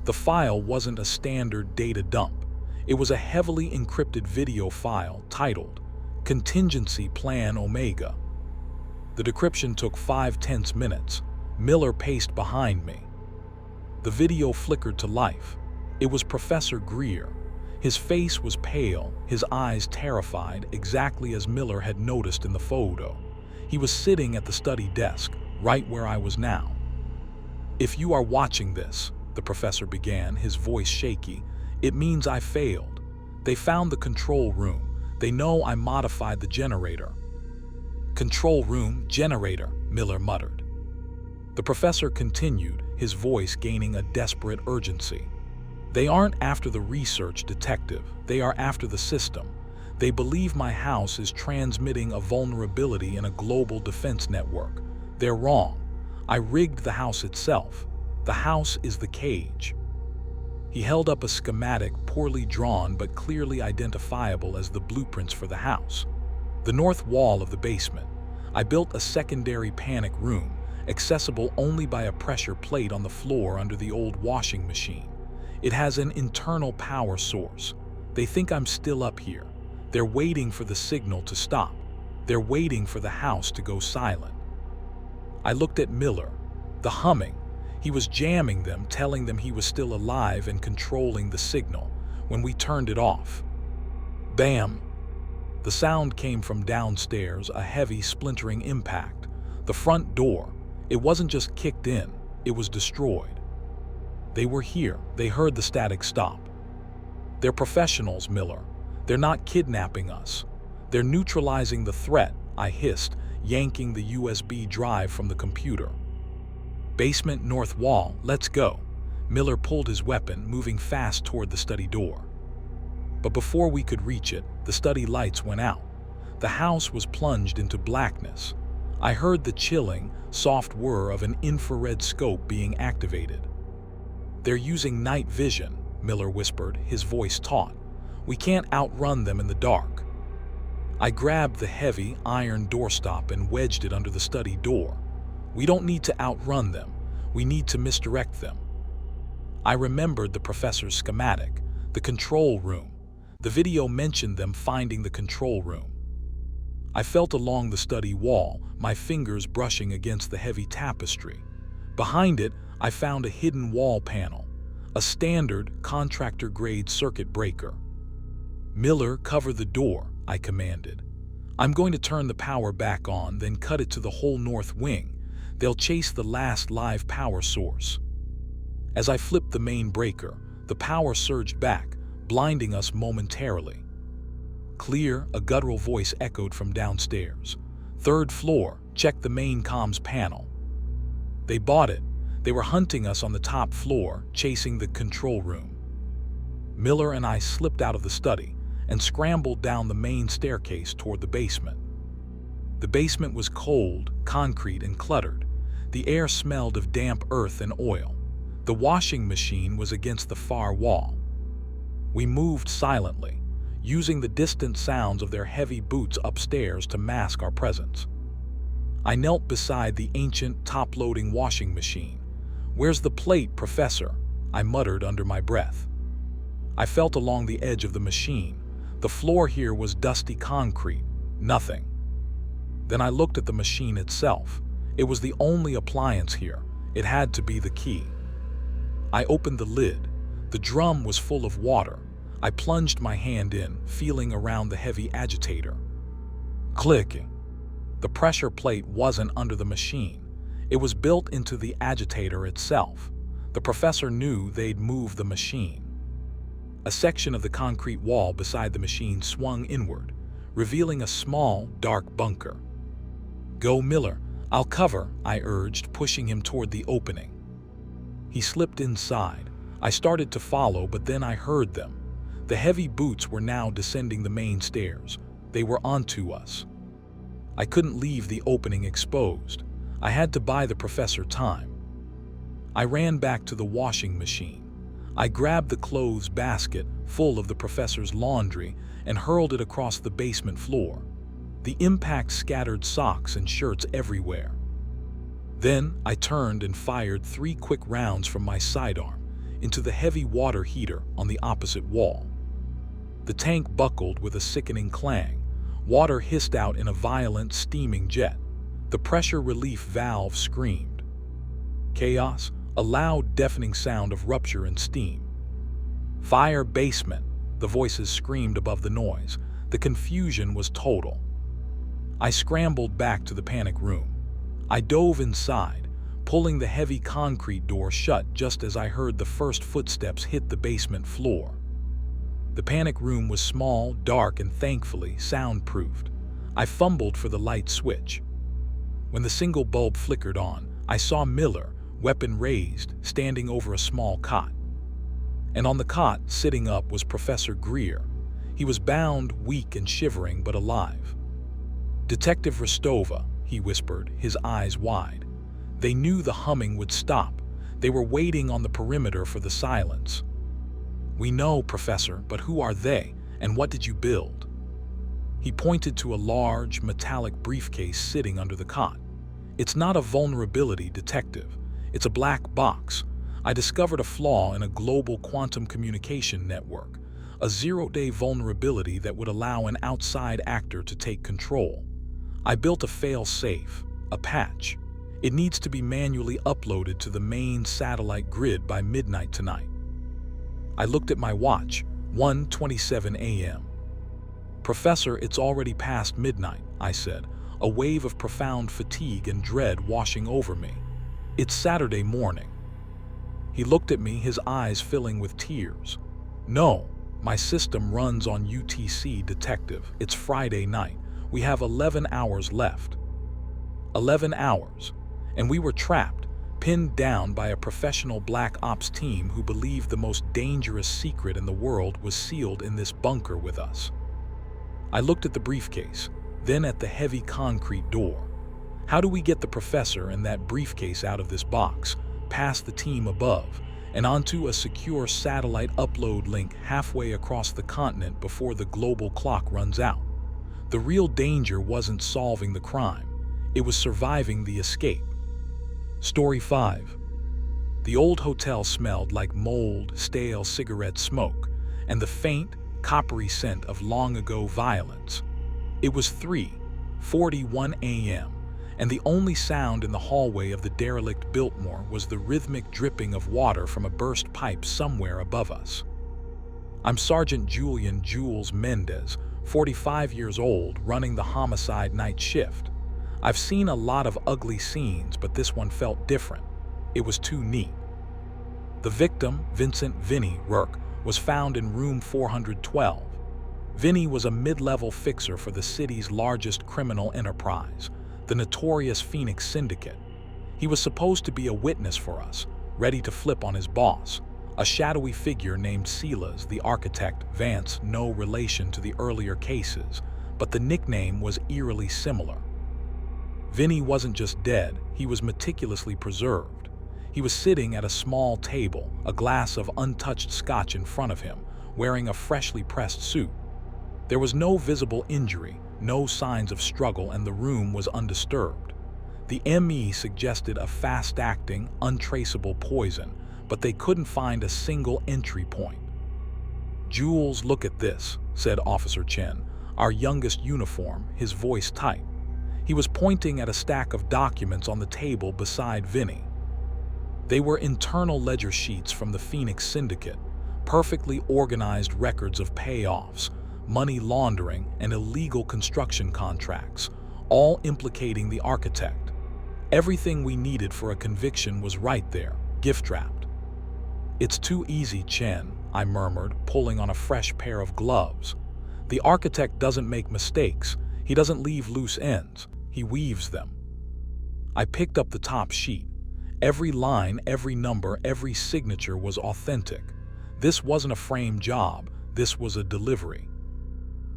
The file wasn't a standard data dump. It was a heavily encrypted video file titled Contingency Plan Omega. The decryption took 5 tense minutes. Miller paced behind me. The video flickered to life. It was Professor Greer. His face was pale, his eyes terrified, exactly as Miller had noticed in the photo. He was sitting at the study desk, right where I was now. "If you are watching this," the professor began, his voice shaky, "it means I failed. They found the control room. They know I modified the generator." "Control room, generator," Miller muttered. The professor continued, his voice gaining a desperate urgency. They aren't after the research detective, they are after the system. They believe my house is transmitting a vulnerability in a global defense network. They're wrong. I rigged the house itself. The house is the cage. He held up a schematic, poorly drawn but clearly identifiable as the blueprints for the house. The north wall of the basement. I built a secondary panic room, accessible only by a pressure plate on the floor under the old washing machine. It has an internal power source. They think I'm still up here. They're waiting for the signal to stop. They're waiting for the house to go silent. I looked at Miller. The humming. He was jamming them, telling them he was still alive and controlling the signal. When we turned it off. Bam! The sound came from downstairs, a heavy, splintering impact. The front door. It wasn't just kicked in, it was destroyed. They were here. They heard the static stop. They're professionals, Miller. They're not kidnapping us. They're neutralizing the threat, I hissed, yanking the USB drive from the computer. Basement north wall, let's go. Miller pulled his weapon, moving fast toward the study door. But before we could reach it, the study lights went out. The house was plunged into blackness. I heard the chilling, soft whir of an infrared scope being activated. They're using night vision, Miller whispered, his voice taut. We can't outrun them in the dark. I grabbed the heavy, iron doorstop and wedged it under the study door. We don't need to outrun them. We need to misdirect them. I remembered the professor's schematic, the control room. The video mentioned them finding the control room. I felt along the study wall, my fingers brushing against the heavy tapestry. Behind it, I found a hidden wall panel, a standard contractor-grade circuit breaker. Miller, cover the door, I commanded. I'm going to turn the power back on, then cut it to the whole north wing. They'll chase the last live power source. As I flipped the main breaker, the power surged back, blinding us momentarily. Clear, a guttural voice echoed from downstairs. Third floor, check the main comms panel. They bought it. They were hunting us on the top floor, chasing the control room. Miller and I slipped out of the study and scrambled down the main staircase toward the basement. The basement was cold, concrete, and cluttered. The air smelled of damp earth and oil. The washing machine was against the far wall. We moved silently, using the distant sounds of their heavy boots upstairs to mask our presence. I knelt beside the ancient, top-loading washing machine. Where's the plate, Professor? I muttered under my breath. I felt along the edge of the machine. The floor here was dusty concrete, nothing. Then I looked at the machine itself. It was the only appliance here. It had to be the key. I opened the lid. The drum was full of water. I plunged my hand in, feeling around the heavy agitator. Clicking. The pressure plate wasn't under the machine. It was built into the agitator itself. The professor knew they'd moved the machine. A section of the concrete wall beside the machine swung inward, revealing a small, dark bunker. Go, Miller. I'll cover, I urged, pushing him toward the opening. He slipped inside. I started to follow, but then I heard them. The heavy boots were now descending the main stairs. They were onto us. I couldn't leave the opening exposed. I had to buy the professor time. I ran back to the washing machine. I grabbed the clothes basket full of the professor's laundry and hurled it across the basement floor. The impact scattered socks and shirts everywhere. Then I turned and fired 3 quick rounds from my sidearm into the heavy water heater on the opposite wall. The tank buckled with a sickening clang. Water hissed out in a violent, steaming jet. The pressure relief valve screamed. Chaos, a loud, deafening sound of rupture and steam. Fire basement, the voices screamed above the noise. The confusion was total. I scrambled back to the panic room. I dove inside, pulling the heavy concrete door shut just as I heard the first footsteps hit the basement floor. The panic room was small, dark, and thankfully soundproofed. I fumbled for the light switch. When the single bulb flickered on, I saw Miller, weapon raised, standing over a small cot. And on the cot, sitting up, was Professor Greer. He was bound, weak and shivering, but alive. "Detective Rostova," he whispered, his eyes wide. They knew the humming would stop. They were waiting on the perimeter for the silence. "We know, Professor, but who are they, and what did you build?" He pointed to a large, metallic briefcase sitting under the cot. "It's not a vulnerability, Detective. It's a black box. I discovered a flaw in a global quantum communication network, a zero-day vulnerability that would allow an outside actor to take control. I built a fail-safe, a patch. It needs to be manually uploaded to the main satellite grid by midnight tonight." I looked at my watch, 1:27 a.m. "Professor, it's already past midnight," I said, a wave of profound fatigue and dread washing over me. "It's Saturday morning." He looked at me, his eyes filling with tears. "No, my system runs on UTC, Detective. It's Friday night. We have 11 hours left." 11 hours. And we were trapped, pinned down by a professional black ops team who believed the most dangerous secret in the world was sealed in this bunker with us. I looked at the briefcase, then at the heavy concrete door. How do we get the professor and that briefcase out of this box, past the team above, and onto a secure satellite upload link halfway across the continent before the global clock runs out? The real danger wasn't solving the crime. It was surviving the escape. Story 5. The old hotel smelled like mold, stale cigarette smoke, and the faint, coppery scent of long-ago violence. It was 3:41 a.m., and the only sound in the hallway of the derelict Biltmore was the rhythmic dripping of water from a burst pipe somewhere above us. I'm Sergeant Julian Jules Mendez, 45 years old, running the homicide night shift. I've seen a lot of ugly scenes, but this one felt different. It was too neat. The victim, Vincent "Vinny" Rourke, was found in room 412. Vinny was a mid-level fixer for the city's largest criminal enterprise, the notorious Phoenix Syndicate. He was supposed to be a witness for us, ready to flip on his boss, a shadowy figure named Silas the architect. Vance, no relation to the earlier cases, but the nickname was eerily similar. Vinny wasn't just dead, he was meticulously preserved. He was sitting at a small table, a glass of untouched scotch in front of him, wearing a freshly pressed suit. There was no visible injury, no signs of struggle, and the room was undisturbed. The ME suggested a fast-acting, untraceable poison, but they couldn't find a single entry point. "Jules, look at this," said Officer Chen, our youngest uniform, his voice tight. He was pointing at a stack of documents on the table beside Vinny. They were internal ledger sheets from the Phoenix Syndicate, perfectly organized records of payoffs, money laundering, and illegal construction contracts, all implicating the architect. Everything we needed for a conviction was right there, gift-wrapped. "It's too easy, Chen," I murmured, pulling on a fresh pair of gloves. "The architect doesn't make mistakes. He doesn't leave loose ends. He weaves them." I picked up the top sheet. Every line, every number, every signature was authentic. This wasn't a frame job. This was a delivery.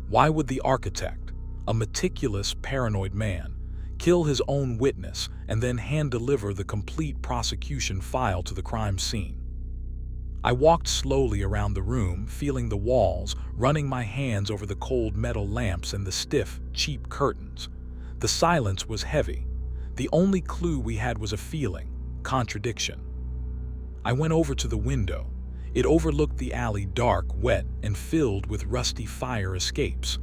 Why would the architect, a meticulous, paranoid man, kill his own witness and then hand-deliver the complete prosecution file to the crime scene? I walked slowly around the room, feeling the walls, running my hands over the cold metal lamps and the stiff, cheap curtains. The silence was heavy. The only clue we had was a feeling, contradiction. I went over to the window. It overlooked the alley, dark, wet, and filled with rusty fire escapes.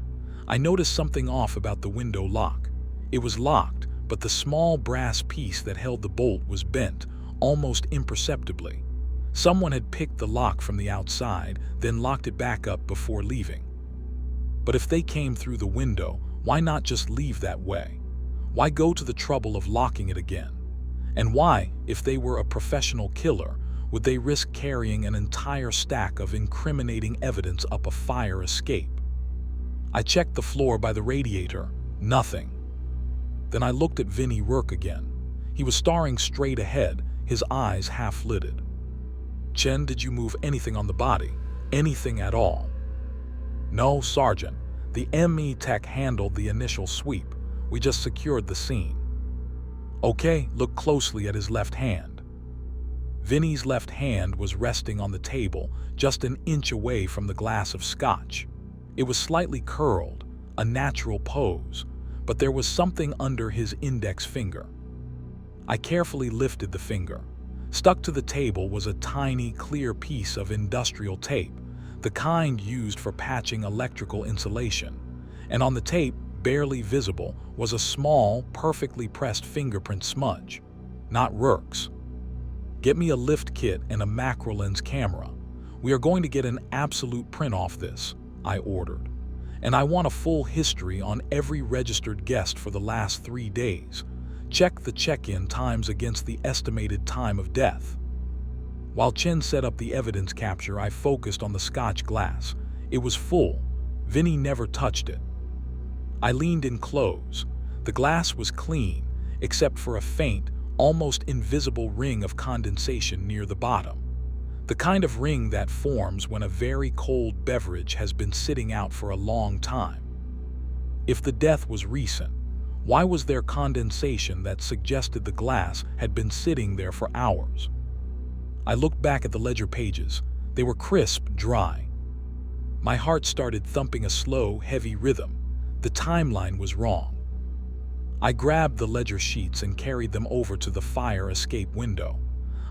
I noticed something off about the window lock. It was locked, but the small brass piece that held the bolt was bent, almost imperceptibly. Someone had picked the lock from the outside, then locked it back up before leaving. But if they came through the window, why not just leave that way? Why go to the trouble of locking it again? And why, if they were a professional killer, would they risk carrying an entire stack of incriminating evidence up a fire escape? I checked the floor by the radiator. Nothing. Then I looked at Vinnie Rourke again. He was staring straight ahead, his eyes half-lidded. "Chen, did you move anything on the body? Anything at all?" "No, Sergeant. The ME tech handled the initial sweep. We just secured the scene." "Okay, look closely at his left hand." Vinnie's left hand was resting on the table, just an inch away from the glass of scotch. It was slightly curled, a natural pose, but there was something under his index finger. I carefully lifted the finger. Stuck to the table was a tiny, clear piece of industrial tape, the kind used for patching electrical insulation. And on the tape, barely visible, was a small, perfectly pressed fingerprint smudge. Not Rourke's. "Get me a lift kit and a macro lens camera. We are going to get an absolute print off this," I ordered. "And I want a full history on every registered guest for the last 3 days. Check the check-in times against the estimated time of death." While Chen set up the evidence capture, I focused on the scotch glass. It was full. Vinnie never touched it. I leaned in close. The glass was clean, except for a faint, almost invisible ring of condensation near the bottom. The kind of ring that forms when a very cold beverage has been sitting out for a long time. If the death was recent, why was there condensation that suggested the glass had been sitting there for hours? I looked back at the ledger pages. They were crisp, dry. My heart started thumping a slow, heavy rhythm. The timeline was wrong. I grabbed the ledger sheets and carried them over to the fire escape window.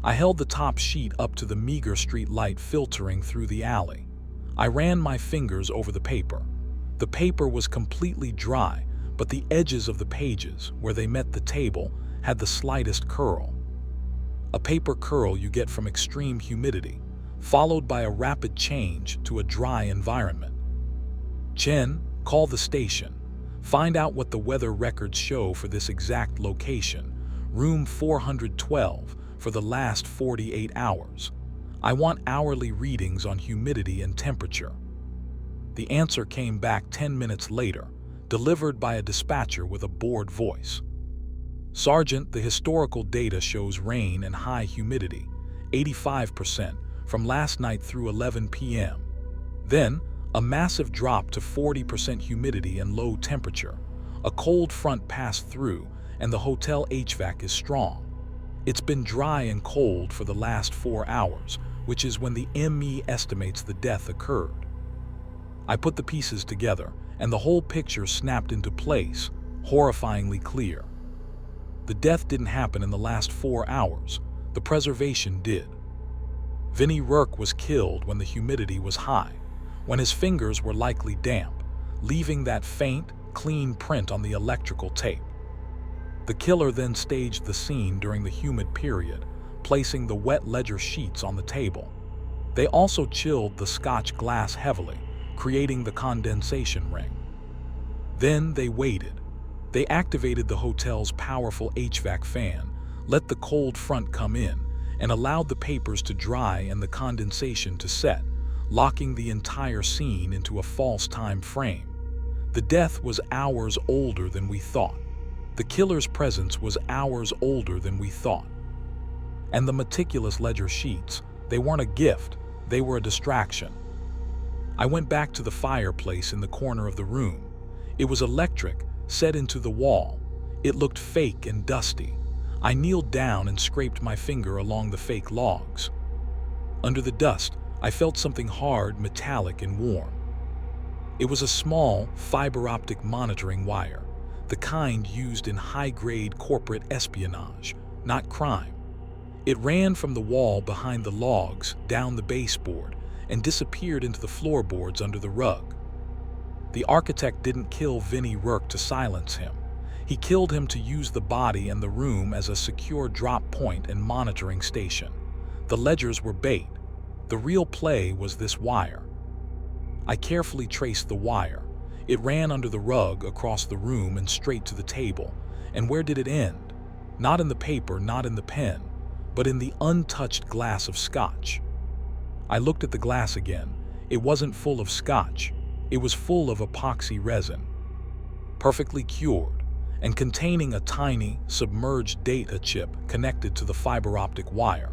I held the top sheet up to the meager street light filtering through the alley. I ran my fingers over the paper. The paper was completely dry, but the edges of the pages, where they met the table, had the slightest curl. A paper curl you get from extreme humidity, followed by a rapid change to a dry environment. "Chen, call the station. Find out what the weather records show for this exact location, room 412, for the last 48 hours. I want hourly readings on humidity and temperature." The answer came back 10 minutes later, delivered by a dispatcher with a bored voice. "Sergeant, the historical data shows rain and high humidity, 85%, from last night through 11 p.m. Then, a massive drop to 40% humidity and low temperature. A cold front passed through, and the hotel HVAC is strong. It's been dry and cold for the last 4 hours, which is when the ME estimates the death occurred." I put the pieces together, and the whole picture snapped into place, horrifyingly clear. The death didn't happen in the last 4 hours. The preservation did. Vinnie Rourke was killed when the humidity was high, when his fingers were likely damp, leaving that faint, clean print on the electrical tape. The killer then staged the scene during the humid period, placing the wet ledger sheets on the table. They also chilled the scotch glass heavily, creating the condensation ring. Then they waited. They activated the hotel's powerful HVAC fan, let the cold front come in, and allowed the papers to dry and the condensation to set, locking the entire scene into a false time frame. The death was hours older than we thought. The killer's presence was hours older than we thought. And the meticulous ledger sheets, they weren't a gift, they were a distraction. I went back to the fireplace in the corner of the room. It was electric, set into the wall. It looked fake and dusty. I kneeled down and scraped my finger along the fake logs. Under the dust, I felt something hard, metallic, and warm. It was a small, fiber-optic monitoring wire, the kind used in high-grade corporate espionage, not crime. It ran from the wall behind the logs, down the baseboard, and disappeared into the floorboards under the rug. The architect didn't kill Vinnie Rourke to silence him. He killed him to use the body and the room as a secure drop point and monitoring station. The ledgers were bait. The real play was this wire. I carefully traced the wire. It ran under the rug, across the room, and straight to the table. And where did it end? Not in the paper, not in the pen, but in the untouched glass of scotch. I looked at the glass again. It wasn't full of scotch. It was full of epoxy resin. Perfectly cured. and containing a tiny, submerged data chip connected to the fiber optic wire.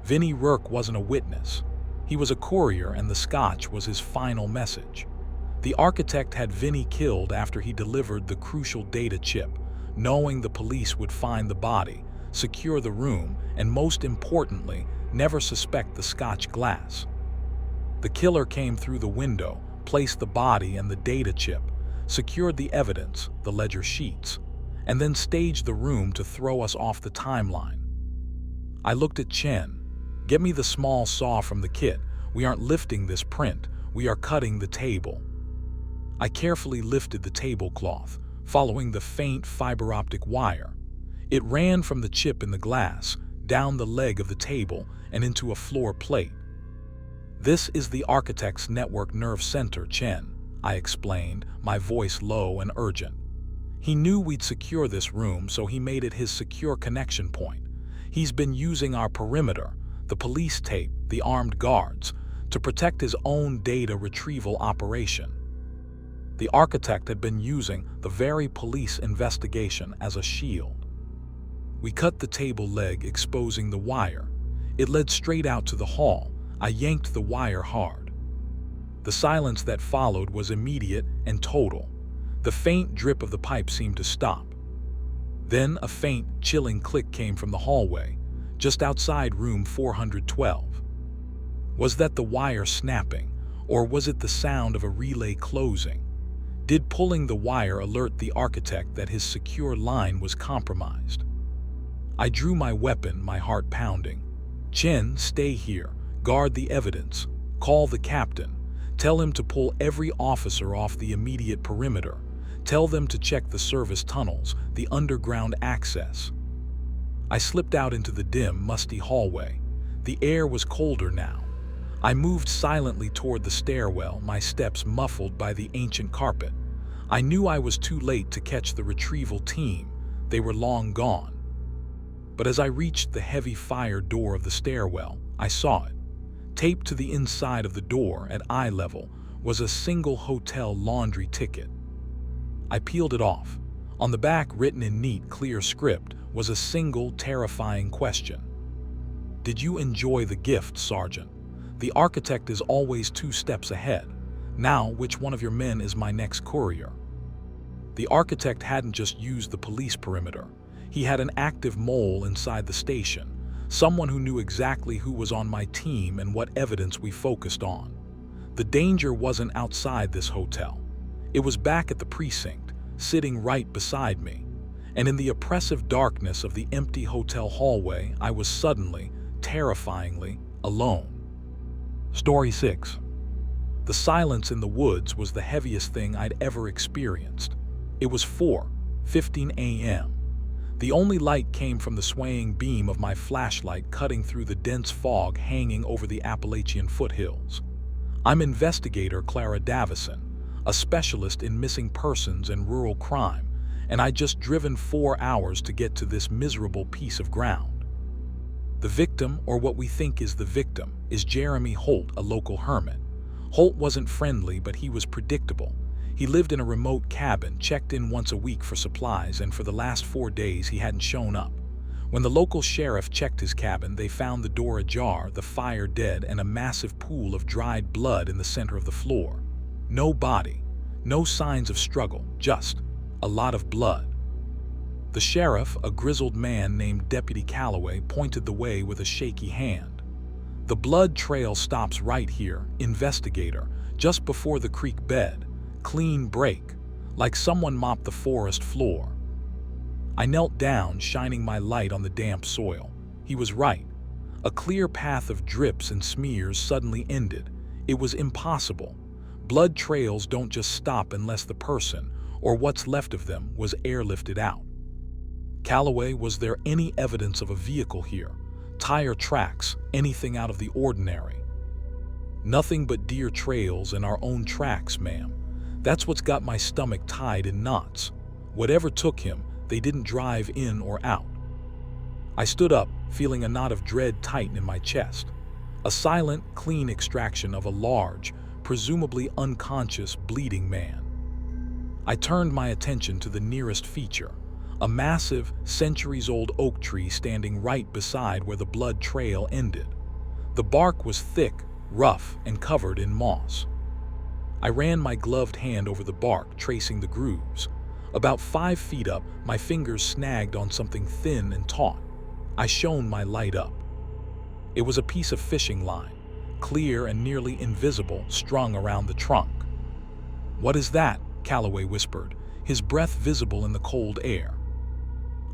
Vinnie Rourke wasn't a witness. He was a courier, and the scotch was his final message. The architect had Vinnie killed after he delivered the crucial data chip, knowing the police would find the body, secure the room, and most importantly, never suspect the scotch glass. The killer came through the window, placed the body and the data chip, secured the evidence, the ledger sheets, and then staged the room to throw us off the timeline. I looked at Chen. "Get me the small saw from the kit. We aren't lifting this print, we are cutting the table." I carefully lifted the tablecloth, following the faint fiber optic wire. It ran from the chip in the glass, down the leg of the table, and into a floor plate. "This is the architect's network nerve center, Chen," I explained, my voice low and urgent. "He knew we'd secure this room, so he made it his secure connection point. He's been using our perimeter, the police tape, the armed guards, to protect his own data retrieval operation." The architect had been using the very police investigation as a shield. We cut the table leg, exposing the wire. It led straight out to the hall. I yanked the wire hard. The silence that followed was immediate and total. The faint drip of the pipe seemed to stop. Then a faint, chilling click came from the hallway, just outside room 412. Was that the wire snapping, or was it the sound of a relay closing? Did pulling the wire alert the architect that his secure line was compromised? I drew my weapon, my heart pounding. "Chen, stay here. Guard the evidence. Call the captain. Tell him to pull every officer off the immediate perimeter. Tell them to check the service tunnels, the underground access." I slipped out into the dim, musty hallway. The air was colder now. I moved silently toward the stairwell, my steps muffled by the ancient carpet. I knew I was too late to catch the retrieval team. They were long gone. But as I reached the heavy fire door of the stairwell, I saw it. Taped to the inside of the door at eye level was a single hotel laundry ticket. I peeled it off. On the back, written in neat, clear script, was a single, terrifying question. "Did you enjoy the gift, Sergeant? The architect is always 2 steps ahead. Now, which one of your men is my next courier?" The architect hadn't just used the police perimeter. He had an active mole inside the station, someone who knew exactly who was on my team and what evidence we focused on. The danger wasn't outside this hotel. It was back at the precinct, sitting right beside me. And in the oppressive darkness of the empty hotel hallway, I was suddenly, terrifyingly, alone. Story 6. The silence in the woods was the heaviest thing I'd ever experienced. It was 4:15 a.m. The only light came from the swaying beam of my flashlight cutting through the dense fog hanging over the Appalachian foothills. I'm investigator Clara Davison, a specialist in missing persons and rural crime, and I'd just driven 4 hours to get to this miserable piece of ground. The victim, or what we think is the victim, is Jeremy Holt, a local hermit. Holt wasn't friendly, but he was predictable. He lived in a remote cabin, checked in once a week for supplies, and for the last 4 days he hadn't shown up. When the local sheriff checked his cabin, they found the door ajar, the fire dead, and a massive pool of dried blood in the center of the floor. No body, no signs of struggle, just a lot of blood. The sheriff, a grizzled man named Deputy Calloway, pointed the way with a shaky hand. "The blood trail stops right here, investigator, just before the creek bed. Clean break, like someone mopped the forest floor." I knelt down, shining my light on the damp soil. He was right. A clear path of drips and smears suddenly ended. It was impossible. Blood trails don't just stop unless the person, or what's left of them, was airlifted out. Calloway, was there any evidence of a vehicle here? Tire tracks, anything out of the ordinary? "Nothing but deer trails and our own tracks, ma'am. That's what's got my stomach tied in knots. Whatever took him, they didn't drive in or out." I stood up, feeling a knot of dread tighten in my chest. A silent, clean extraction of a large, presumably unconscious, bleeding man. I turned my attention to the nearest feature, a massive, centuries-old oak tree standing right beside where the blood trail ended. The bark was thick, rough, and covered in moss. I ran my gloved hand over the bark, tracing the grooves. About 5 feet up, my fingers snagged on something thin and taut. I shone my light up. It was a piece of fishing line, clear and nearly invisible, strung around the trunk. "What is that?" Calloway whispered, his breath visible in the cold air.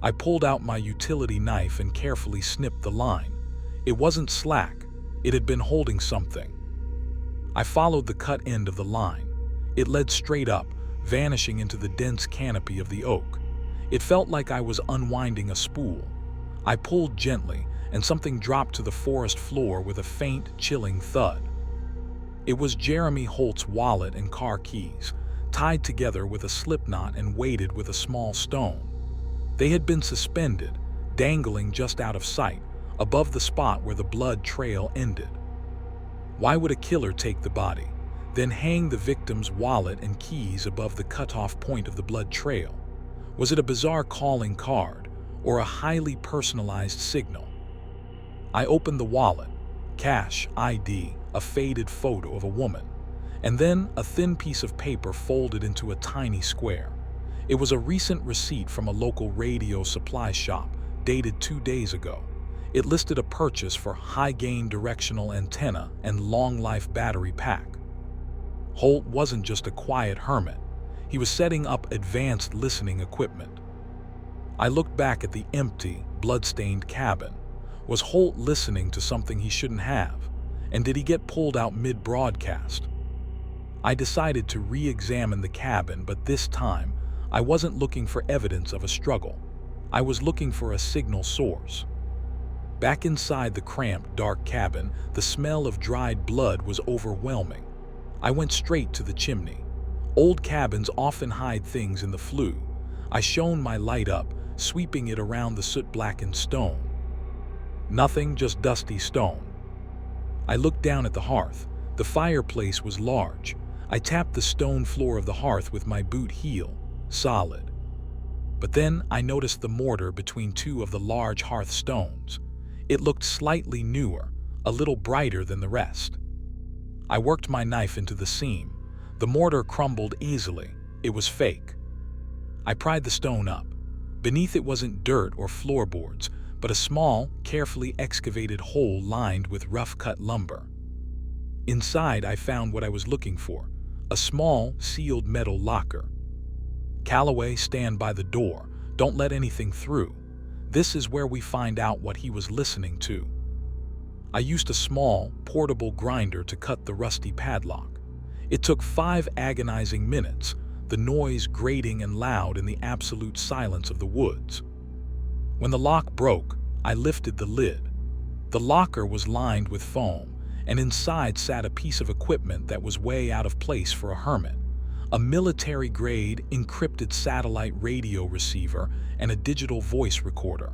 I pulled out my utility knife and carefully snipped the line. It wasn't slack. It had been holding something. I followed the cut end of the line. It led straight up, vanishing into the dense canopy of the oak. It felt like I was unwinding a spool. I pulled gently, and something dropped to the forest floor with a faint, chilling thud. It was Jeremy Holt's wallet and car keys, tied together with a slipknot and weighted with a small stone. They had been suspended, dangling just out of sight, above the spot where the blood trail ended. Why would a killer take the body, then hang the victim's wallet and keys above the cutoff point of the blood trail? Was it a bizarre calling card, or a highly personalized signal? I opened the wallet, cash, ID, a faded photo of a woman, and then a thin piece of paper folded into a tiny square. It was a recent receipt from a local radio supply shop, dated 2 days ago. It listed a purchase for high-gain directional antenna and long-life battery pack. Holt wasn't just a quiet hermit. He was setting up advanced listening equipment. I looked back at the empty, blood-stained cabin. Was Holt listening to something he shouldn't have? And did he get pulled out mid-broadcast? I decided to re-examine the cabin, but this time, I wasn't looking for evidence of a struggle. I was looking for a signal source. Back inside the cramped, dark cabin, the smell of dried blood was overwhelming. I went straight to the chimney. Old cabins often hide things in the flue. I shone my light up, sweeping it around the soot-blackened stone. Nothing, just dusty stone. I looked down at the hearth. The fireplace was large. I tapped the stone floor of the hearth with my boot heel. Solid. But then I noticed the mortar between 2 of the large hearth stones. It looked slightly newer, a little brighter than the rest. I worked my knife into the seam. The mortar crumbled easily. It was fake. I pried the stone up. Beneath it wasn't dirt or floorboards, but a small, carefully excavated hole lined with rough-cut lumber. Inside, I found what I was looking for, a small, sealed metal locker. "Calloway, stand by the door. Don't let anything through. This is where we find out what he was listening to." I used a small, portable grinder to cut the rusty padlock. It took 5 agonizing minutes, the noise grating and loud in the absolute silence of the woods. When the lock broke, I lifted the lid. The locker was lined with foam, and inside sat a piece of equipment that was way out of place for a hermit. A military-grade, encrypted satellite radio receiver and a digital voice recorder.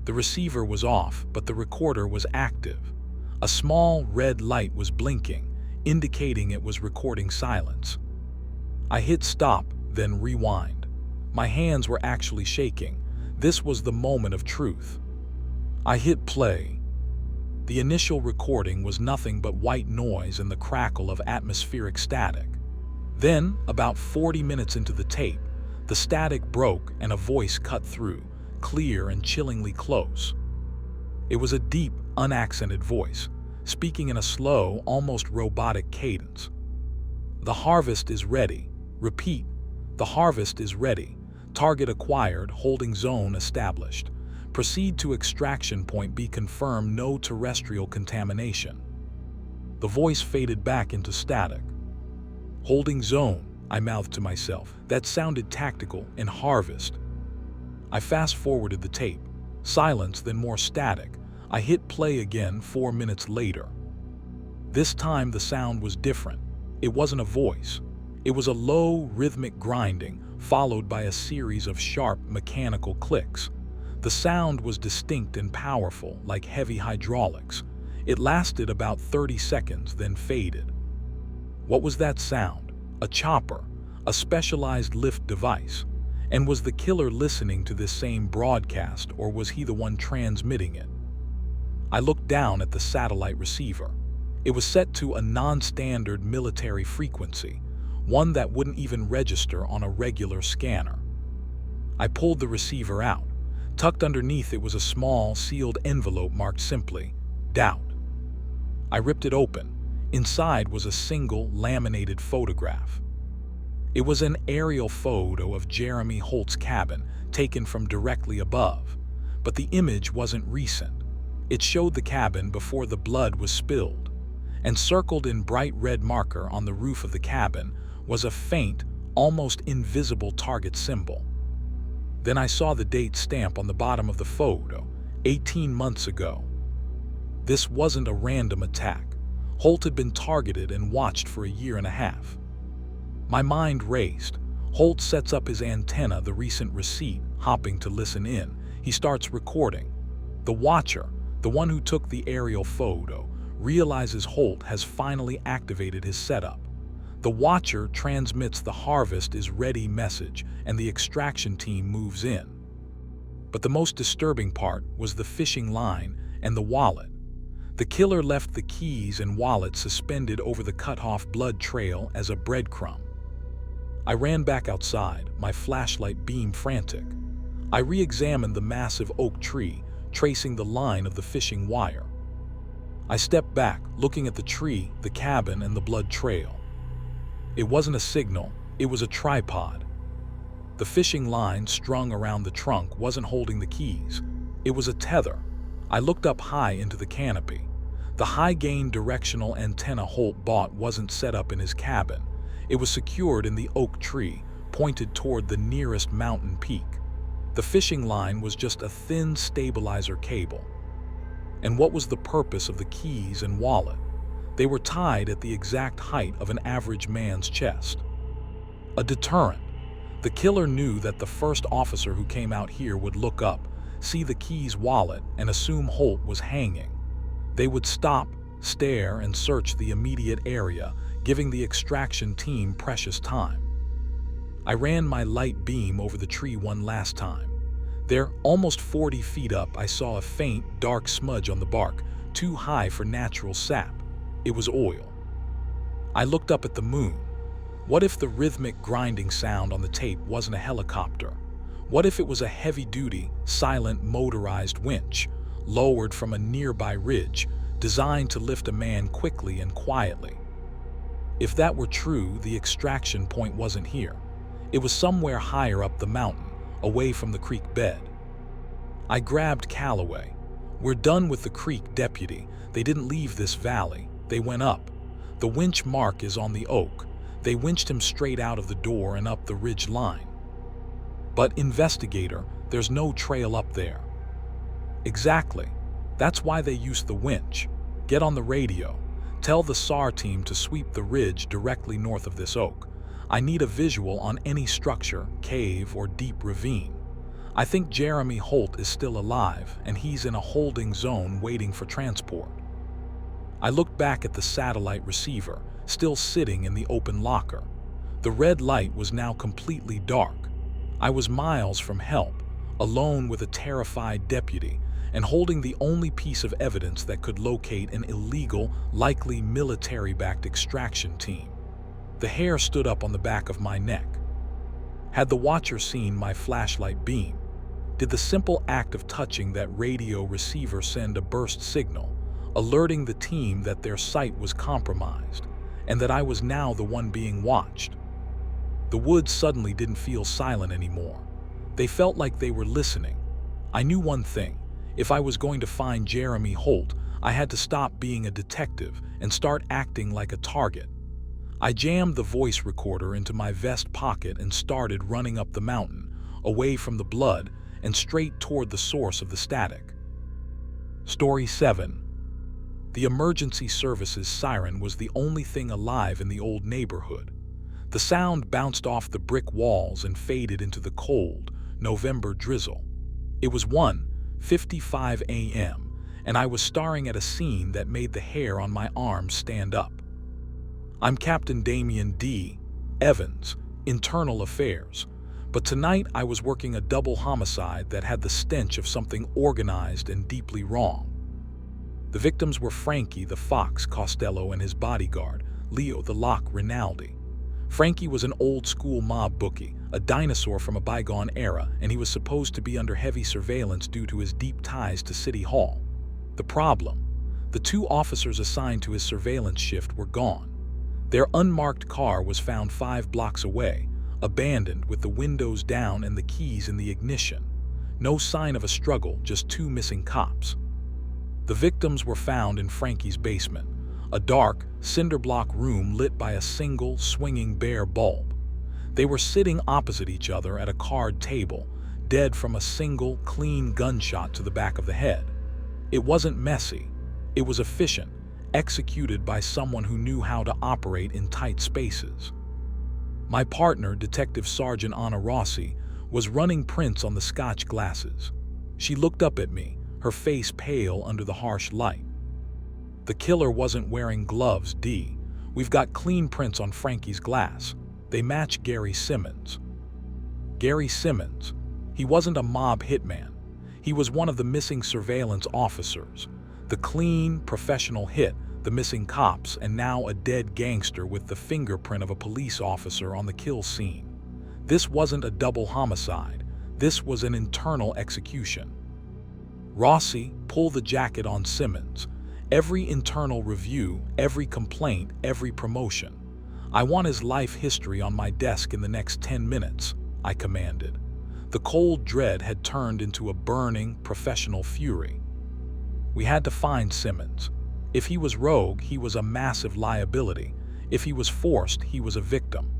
The receiver was off, but the recorder was active. A small red light was blinking, indicating it was recording silence. I hit stop, then rewind. My hands were actually shaking. This was the moment of truth. I hit play. The initial recording was nothing but white noise and the crackle of atmospheric static. Then, about 40 minutes into the tape, the static broke and a voice cut through, clear and chillingly close. It was a deep, unaccented voice, speaking in a slow, almost robotic cadence. "The harvest is ready. Repeat, the harvest is ready. Target acquired, holding zone established. Proceed to extraction point, be confirmed, no terrestrial contamination." The voice faded back into static. "Holding zone," I mouthed to myself. That sounded tactical and harvest. I fast-forwarded the tape. Silence, then more static. I hit play again 4 minutes later. This time the sound was different. It wasn't a voice. It was a low, rhythmic grinding, followed by a series of sharp, mechanical clicks. The sound was distinct and powerful, like heavy hydraulics. It lasted about 30 seconds, then faded. What was that sound? A chopper, a specialized lift device. And was the killer listening to this same broadcast, or was he the one transmitting it? I looked down at the satellite receiver. It was set to a non-standard military frequency, one that wouldn't even register on a regular scanner. I pulled the receiver out. Tucked underneath it was a small, sealed envelope marked simply, "Doubt." I ripped it open. Inside was a single, laminated photograph. It was an aerial photo of Jeremy Holt's cabin, taken from directly above. But the image wasn't recent. It showed the cabin before the blood was spilled. And circled in bright red marker on the roof of the cabin was a faint, almost invisible target symbol. Then I saw the date stamp on the bottom of the photo, 18 months ago. This wasn't a random attack. Holt had been targeted and watched for a year and a half. My mind raced. Holt sets up his antenna, the recent receipt, hopping to listen in. He starts recording. The watcher, the one who took the aerial photo, realizes Holt has finally activated his setup. The watcher transmits the "harvest is ready" message, and the extraction team moves in. But the most disturbing part was the fishing line and the wallet. The killer left the keys and wallet suspended over the cut-off blood trail as a breadcrumb. I ran back outside, my flashlight beam frantic. I re-examined the massive oak tree, tracing the line of the fishing wire. I stepped back, looking at the tree, the cabin, and the blood trail. It wasn't a signal, it was a tripod. The fishing line strung around the trunk wasn't holding the keys. It was a tether. I looked up high into the canopy. The high-gain directional antenna Holt bought wasn't set up in his cabin. It was secured in the oak tree, pointed toward the nearest mountain peak. The fishing line was just a thin stabilizer cable. And what was the purpose of the keys and wallet? They were tied at the exact height of an average man's chest. A deterrent. The killer knew that the first officer who came out here would look up, see the keys, wallet, and assume Holt was hanging. They would stop, stare, and search the immediate area, giving the extraction team precious time. I ran my light beam over the tree one last time. There, almost 40 feet up, I saw a faint, dark smudge on the bark, too high for natural sap. It was oil. I looked up at the moon. What if the rhythmic grinding sound on the tape wasn't a helicopter? What if it was a heavy-duty, silent, motorized winch, lowered from a nearby ridge, designed to lift a man quickly and quietly? If that were true, the extraction point wasn't here. It was somewhere higher up the mountain, away from the creek bed. I grabbed Calloway. "We're done with the creek, deputy. They didn't leave this valley. They went up. The winch mark is on the oak. They winched him straight out of the door and up the ridge line." "But, investigator, there's no trail up there." "Exactly. That's why they used the winch. Get on the radio. Tell the SAR team to sweep the ridge directly north of this oak. I need a visual on any structure, cave, or deep ravine. I think Jeremy Holt is still alive, and he's in a holding zone waiting for transport." I looked back at the satellite receiver, still sitting in the open locker. The red light was now completely dark. I was miles from help, alone with a terrified deputy, and holding the only piece of evidence that could locate an illegal, likely military-backed extraction team. The hair stood up on the back of my neck. Had the watcher seen my flashlight beam? Did the simple act of touching that radio receiver send a burst signal, alerting the team that their sight was compromised, and that I was now the one being watched? The woods suddenly didn't feel silent anymore. They felt like they were listening. I knew one thing. If I was going to find Jeremy Holt, I had to stop being a detective and start acting like a target. I jammed the voice recorder into my vest pocket and started running up the mountain, away from the blood and straight toward the source of the static. Story 7. The emergency services siren was the only thing alive in the old neighborhood. The sound bounced off the brick walls and faded into the cold, November drizzle. It was 1:55 a.m., and I was staring at a scene that made the hair on my arms stand up. I'm Captain Damian D. Evans, internal affairs. But tonight I was working a double homicide that had the stench of something organized and deeply wrong. The victims were Frankie the Fox Costello and his bodyguard, Leo the Lock Rinaldi. Frankie was an old-school mob bookie, a dinosaur from a bygone era, and he was supposed to be under heavy surveillance due to his deep ties to City Hall. The problem? The two officers assigned to his surveillance shift were gone. Their unmarked car was found 5 blocks away, abandoned with the windows down and the keys in the ignition. No sign of a struggle, just 2 missing cops. The victims were found in Frankie's basement, a dark, cinder-block room lit by a single, swinging bare bulb. They were sitting opposite each other at a card table, dead from a single, clean gunshot to the back of the head. It wasn't messy. It was efficient, executed by someone who knew how to operate in tight spaces. My partner, Detective Sergeant Anna Rossi, was running prints on the Scotch glasses. She looked up at me, her face pale under the harsh light. "The killer wasn't wearing gloves, D. We've got clean prints on Frankie's glass. They match Gary Simmons." Gary Simmons? He wasn't a mob hitman. He was one of the missing surveillance officers. The clean, professional hit, the missing cops, and now a dead gangster with the fingerprint of a police officer on the kill scene. This wasn't a double homicide. This was an internal execution. "Rossi, pull the jacket on Simmons. Every internal review, every complaint, every promotion. I want his life history on my desk in the next 10 minutes, I commanded. The cold dread had turned into a burning, professional fury. We had to find Simmons. If he was rogue, he was a massive liability. If he was forced, he was a victim.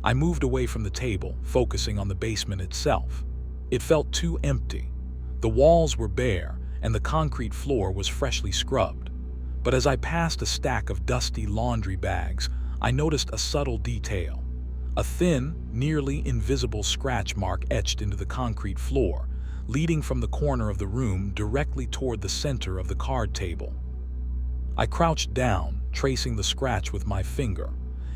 I moved away from the table, focusing on the basement itself. It felt too empty. The walls were bare, and the concrete floor was freshly scrubbed. But as I passed a stack of dusty laundry bags, I noticed a subtle detail. A thin, nearly invisible scratch mark etched into the concrete floor, leading from the corner of the room directly toward the center of the card table. I crouched down, tracing the scratch with my finger.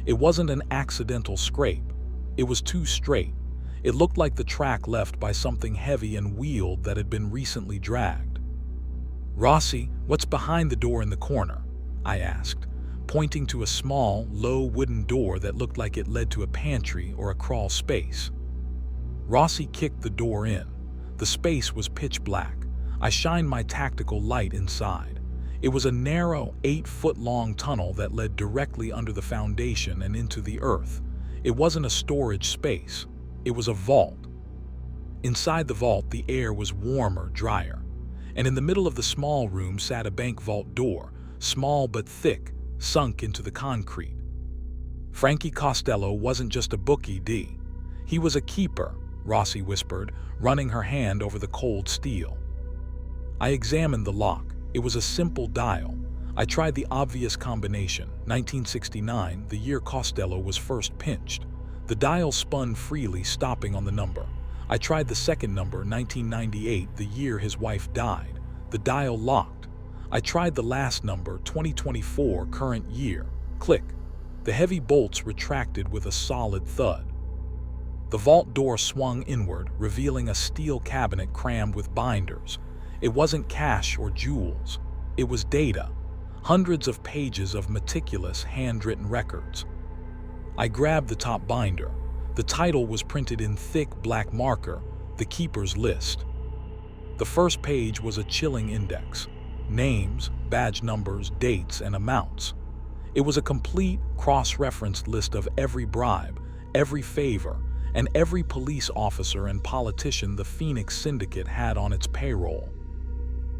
It wasn't an accidental scrape. It was too straight. It looked like the track left by something heavy and wheeled that had been recently dragged. "Rossi, what's behind the door in the corner?" I asked, pointing to a small, low wooden door that looked like it led to a pantry or a crawl space. Rossi kicked the door in. The space was pitch black. I shined my tactical light inside. It was a narrow, 8-foot-long tunnel that led directly under the foundation and into the earth. It wasn't a storage space. It was a vault. Inside the vault, the air was warmer, drier. And in the middle of the small room sat a bank vault door, small but thick, sunk into the concrete. Frankie Costello wasn't just a bookie, D. He was a keeper, Rossi whispered, running her hand over the cold steel. I examined the lock. It was a simple dial. I tried the obvious combination, 1969, the year Costello was first pinched. The dial spun freely, stopping on the number. I tried the second number, 1998, the year his wife died. The dial locked. I tried the last number, 2024, current year. Click. The heavy bolts retracted with a solid thud. The vault door swung inward, revealing a steel cabinet crammed with binders. It wasn't cash or jewels. It was data. Hundreds of pages of meticulous, handwritten records. I grabbed the top binder. The title was printed in thick black marker, The Keeper's List. The first page was a chilling index. Names, badge numbers, dates, and amounts. It was a complete, cross-referenced list of every bribe, every favor, and every police officer and politician the Phoenix Syndicate had on its payroll.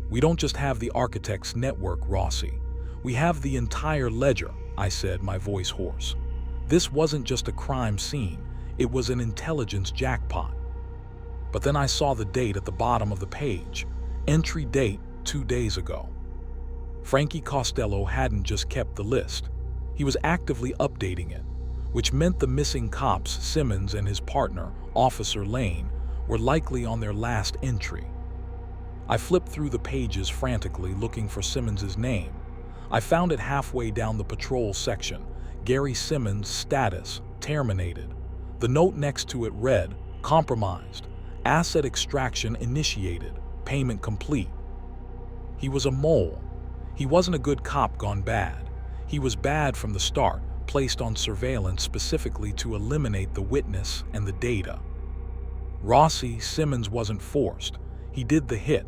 "We don't just have the architect's network, Rossi. We have the entire ledger," I said, my voice hoarse. This wasn't just a crime scene. It was an intelligence jackpot. But then I saw the date at the bottom of the page. Entry date, 2 days ago. Frankie Costello hadn't just kept the list. He was actively updating it, which meant the missing cops, Simmons and his partner, Officer Lane, were likely on their last entry. I flipped through the pages frantically, looking for Simmons's name. I found it halfway down the patrol section. Gary Simmons, status, terminated. The note next to it read, "Compromised. Asset extraction initiated. Payment complete." He was a mole. He wasn't a good cop gone bad. He was bad from the start, placed on surveillance specifically to eliminate the witness and the data. Rossi Simmons wasn't forced. He did the hit.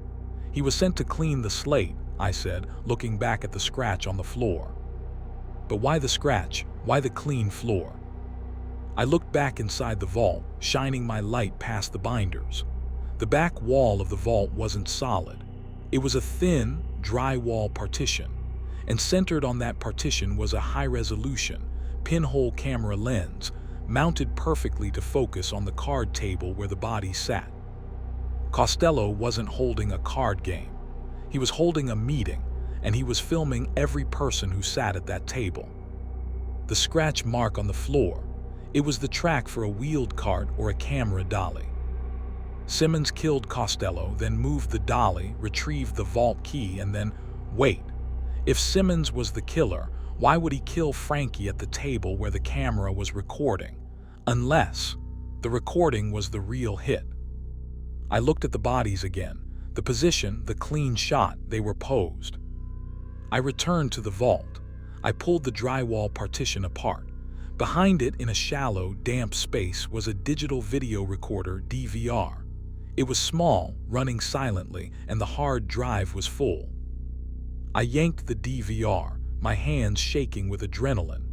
He was sent to clean the slate, I said, looking back at the scratch on the floor. But why the scratch? Why the clean floor? I looked back inside the vault, shining my light past the binders. The back wall of the vault wasn't solid. It was a thin, drywall partition, and centered on that partition was a high-resolution, pinhole camera lens, mounted perfectly to focus on the card table where the body sat. Costello wasn't holding a card game. He was holding a meeting, and he was filming every person who sat at that table. The scratch mark on the floor, it was the track for a wheeled cart or a camera dolly. Simmons killed Costello, then moved the dolly, retrieved the vault key, and then, wait, if Simmons was the killer, why would he kill Frankie at the table where the camera was recording? Unless the recording was the real hit. I looked at the bodies again, the position, the clean shot they were posed. I returned to the vault. I pulled the drywall partition apart. Behind it, in a shallow, damp space, was a digital video recorder, DVR. It was small, running silently, and the hard drive was full. I yanked the DVR, my hands shaking with adrenaline.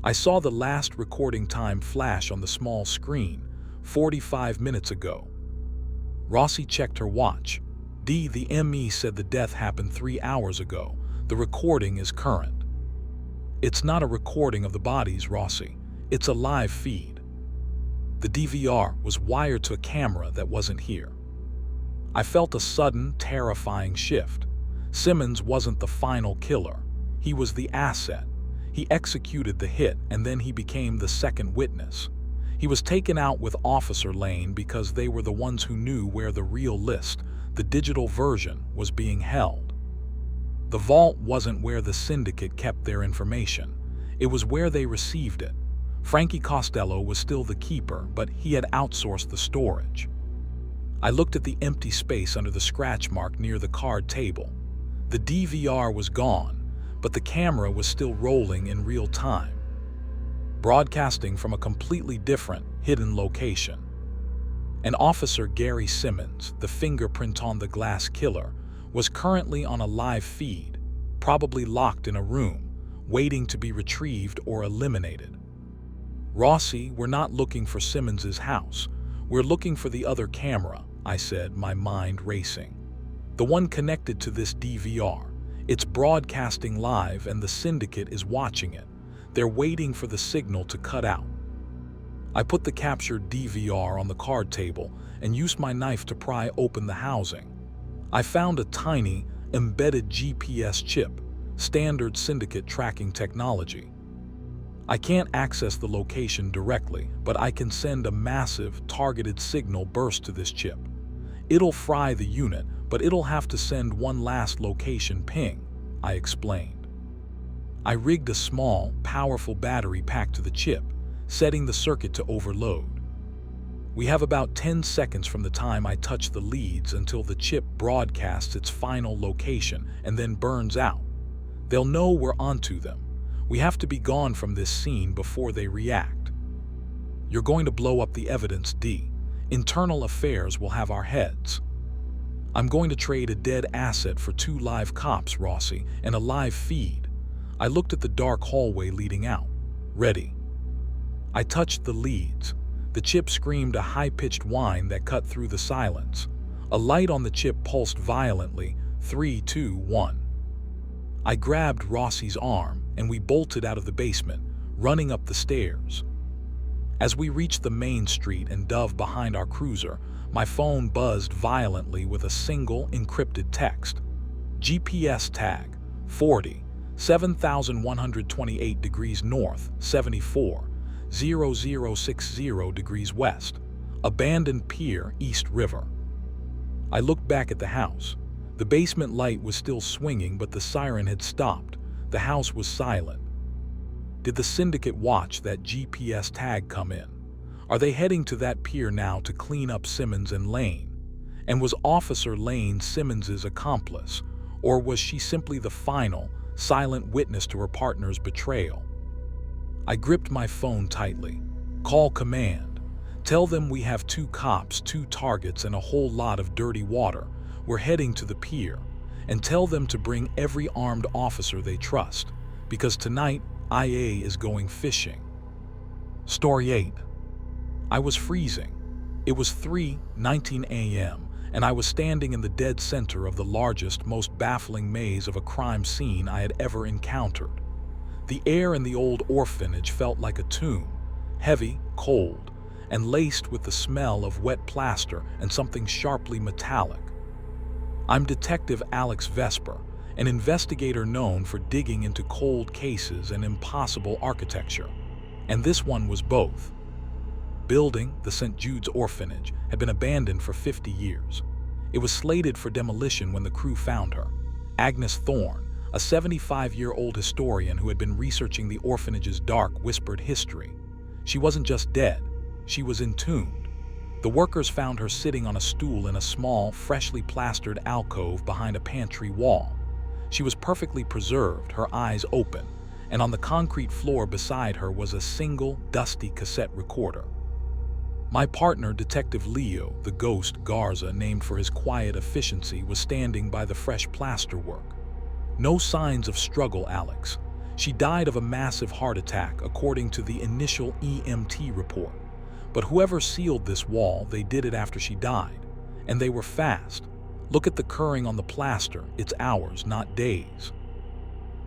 I saw the last recording time flash on the small screen, 45 minutes ago. Rossi checked her watch. The ME said the death happened 3 hours ago. The recording is current. It's not a recording of the bodies, Rossi. It's a live feed. The DVR was wired to a camera that wasn't here. I felt a sudden, terrifying shift. Simmons wasn't the final killer. He was the asset. He executed the hit, and then he became the second witness. He was taken out with Officer Lane because they were the ones who knew where the real list, the digital version, was being held. The vault wasn't where the syndicate kept their information. It was where they received it. Frankie Costello was still the keeper, but he had outsourced the storage. I looked at the empty space under the scratch mark near the card table. The DVR was gone, but the camera was still rolling in real time, broadcasting from a completely different, hidden location. And Officer Gary Simmons, the fingerprint on the glass killer, was currently on a live feed, probably locked in a room, waiting to be retrieved or eliminated. Rossi, we're not looking for Simmons's house. We're looking for the other camera, I said, my mind racing. The one connected to this DVR. It's broadcasting live and the syndicate is watching it. They're waiting for the signal to cut out. I put the captured DVR on the card table and used my knife to pry open the housing. I found a tiny, embedded GPS chip, standard syndicate tracking technology. I can't access the location directly, but I can send a massive, targeted signal burst to this chip. It'll fry the unit, but it'll have to send one last location ping, I explained. I rigged a small, powerful battery pack to the chip, setting the circuit to overload. We have about 10 seconds from the time I touch the leads until the chip broadcasts its final location and then burns out. They'll know we're onto them. We have to be gone from this scene before they react. You're going to blow up the evidence, D. Internal affairs will have our heads. I'm going to trade a dead asset for 2 live cops, Rossi, and a live feed. I looked at the dark hallway leading out. Ready. I touched the leads. The chip screamed a high-pitched whine that cut through the silence. A light on the chip pulsed violently. 3, 2, 1. I grabbed Rossi's arm, and we bolted out of the basement, running up the stairs. As we reached the main street and dove behind our cruiser, my phone buzzed violently with a single encrypted text. GPS tag, 40, 7,128 degrees north, 74. 0060 degrees west, abandoned pier, East River. I looked back at the house. The basement light was still swinging, but the siren had stopped. The house was silent. Did the syndicate watch that GPS tag come in? Are they heading to that pier now to clean up Simmons and Lane? And was Officer Lane Simmons's accomplice, or was she simply the final, silent witness to her partner's betrayal? I gripped my phone tightly. Call command. Tell them we have 2 cops, 2 targets, and a whole lot of dirty water. We're heading to the pier. And tell them to bring every armed officer they trust, because tonight, IA is going fishing. Story 8. I was freezing. It was 3:19 a.m., and I was standing in the dead center of the largest, most baffling maze of a crime scene I had ever encountered. The air in the old orphanage felt like a tomb, heavy, cold, and laced with the smell of wet plaster and something sharply metallic. I'm Detective Alex Vesper, an investigator known for digging into cold cases and impossible architecture. And this one was both. Building, the St. Jude's Orphanage, had been abandoned for 50 years. It was slated for demolition when the crew found her. Agnes Thorne, a 75-year-old historian who had been researching the orphanage's dark, whispered history. She wasn't just dead, she was entombed. The workers found her sitting on a stool in a small, freshly plastered alcove behind a pantry wall. She was perfectly preserved, her eyes open, and on the concrete floor beside her was a single, dusty cassette recorder. My partner, Detective Leo, the ghost Garza named for his quiet efficiency, was standing by the fresh plasterwork. No signs of struggle, Alex. She died of a massive heart attack, according to the initial EMT report. But whoever sealed this wall, they did it after she died. And they were fast. Look at the curring on the plaster. It's hours, not days.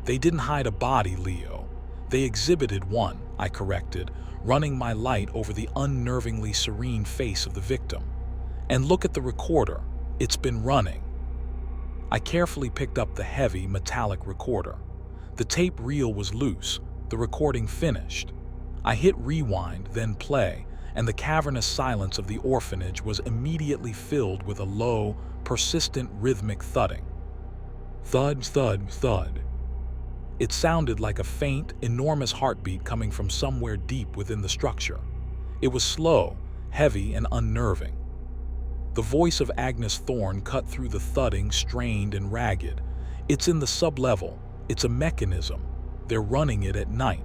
They didn't hide a body, Leo. They exhibited one, I corrected, running my light over the unnervingly serene face of the victim. And look at the recorder. It's been running. I carefully picked up the heavy, metallic recorder. The tape reel was loose, the recording finished. I hit rewind, then play, and the cavernous silence of the orphanage was immediately filled with a low, persistent rhythmic thudding. Thud, thud, thud. It sounded like a faint, enormous heartbeat coming from somewhere deep within the structure. It was slow, heavy, and unnerving. The voice of Agnes Thorne cut through the thudding, strained and ragged. It's in the sublevel. It's a mechanism. They're running it at night.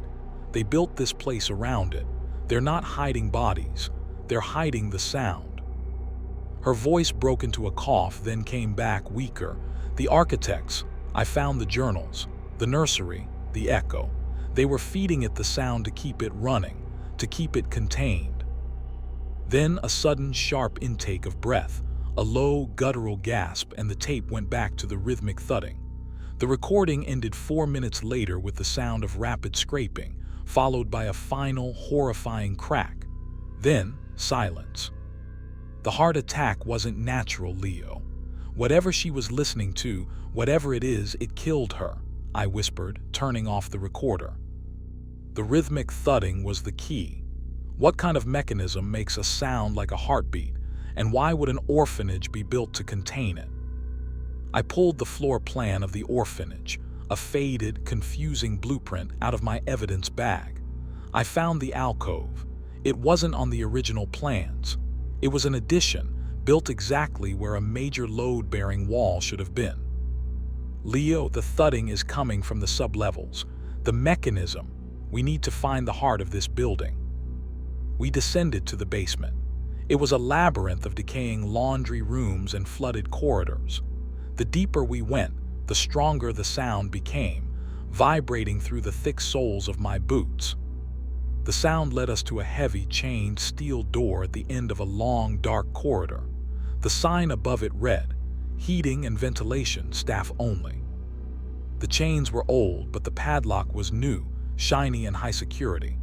They built this place around it. They're not hiding bodies. They're hiding the sound. Her voice broke into a cough, then came back weaker. The architects, I found the journals, the nursery, the echo. They were feeding it the sound to keep it running, to keep it contained. Then a sudden, sharp intake of breath, a low, guttural gasp, and the tape went back to the rhythmic thudding. The recording ended 4 minutes later with the sound of rapid scraping, followed by a final, horrifying crack. Then, silence. The heart attack wasn't natural, Leo. Whatever she was listening to, whatever it is, it killed her, I whispered, turning off the recorder. The rhythmic thudding was the key. What kind of mechanism makes a sound like a heartbeat, and why would an orphanage be built to contain it? I pulled the floor plan of the orphanage, a faded, confusing blueprint, out of my evidence bag. I found the alcove. It wasn't on the original plans. It was an addition, built exactly where a major load-bearing wall should have been. Leo, the thudding is coming from the sublevels. The mechanism. We need to find the heart of this building. We descended to the basement. It was a labyrinth of decaying laundry rooms and flooded corridors. The deeper we went, the stronger the sound became, vibrating through the thick soles of my boots. The sound led us to a heavy, chained steel door at the end of a long, dark corridor. The sign above it read, "Heating and ventilation, staff only." The chains were old, but the padlock was new, shiny and high security.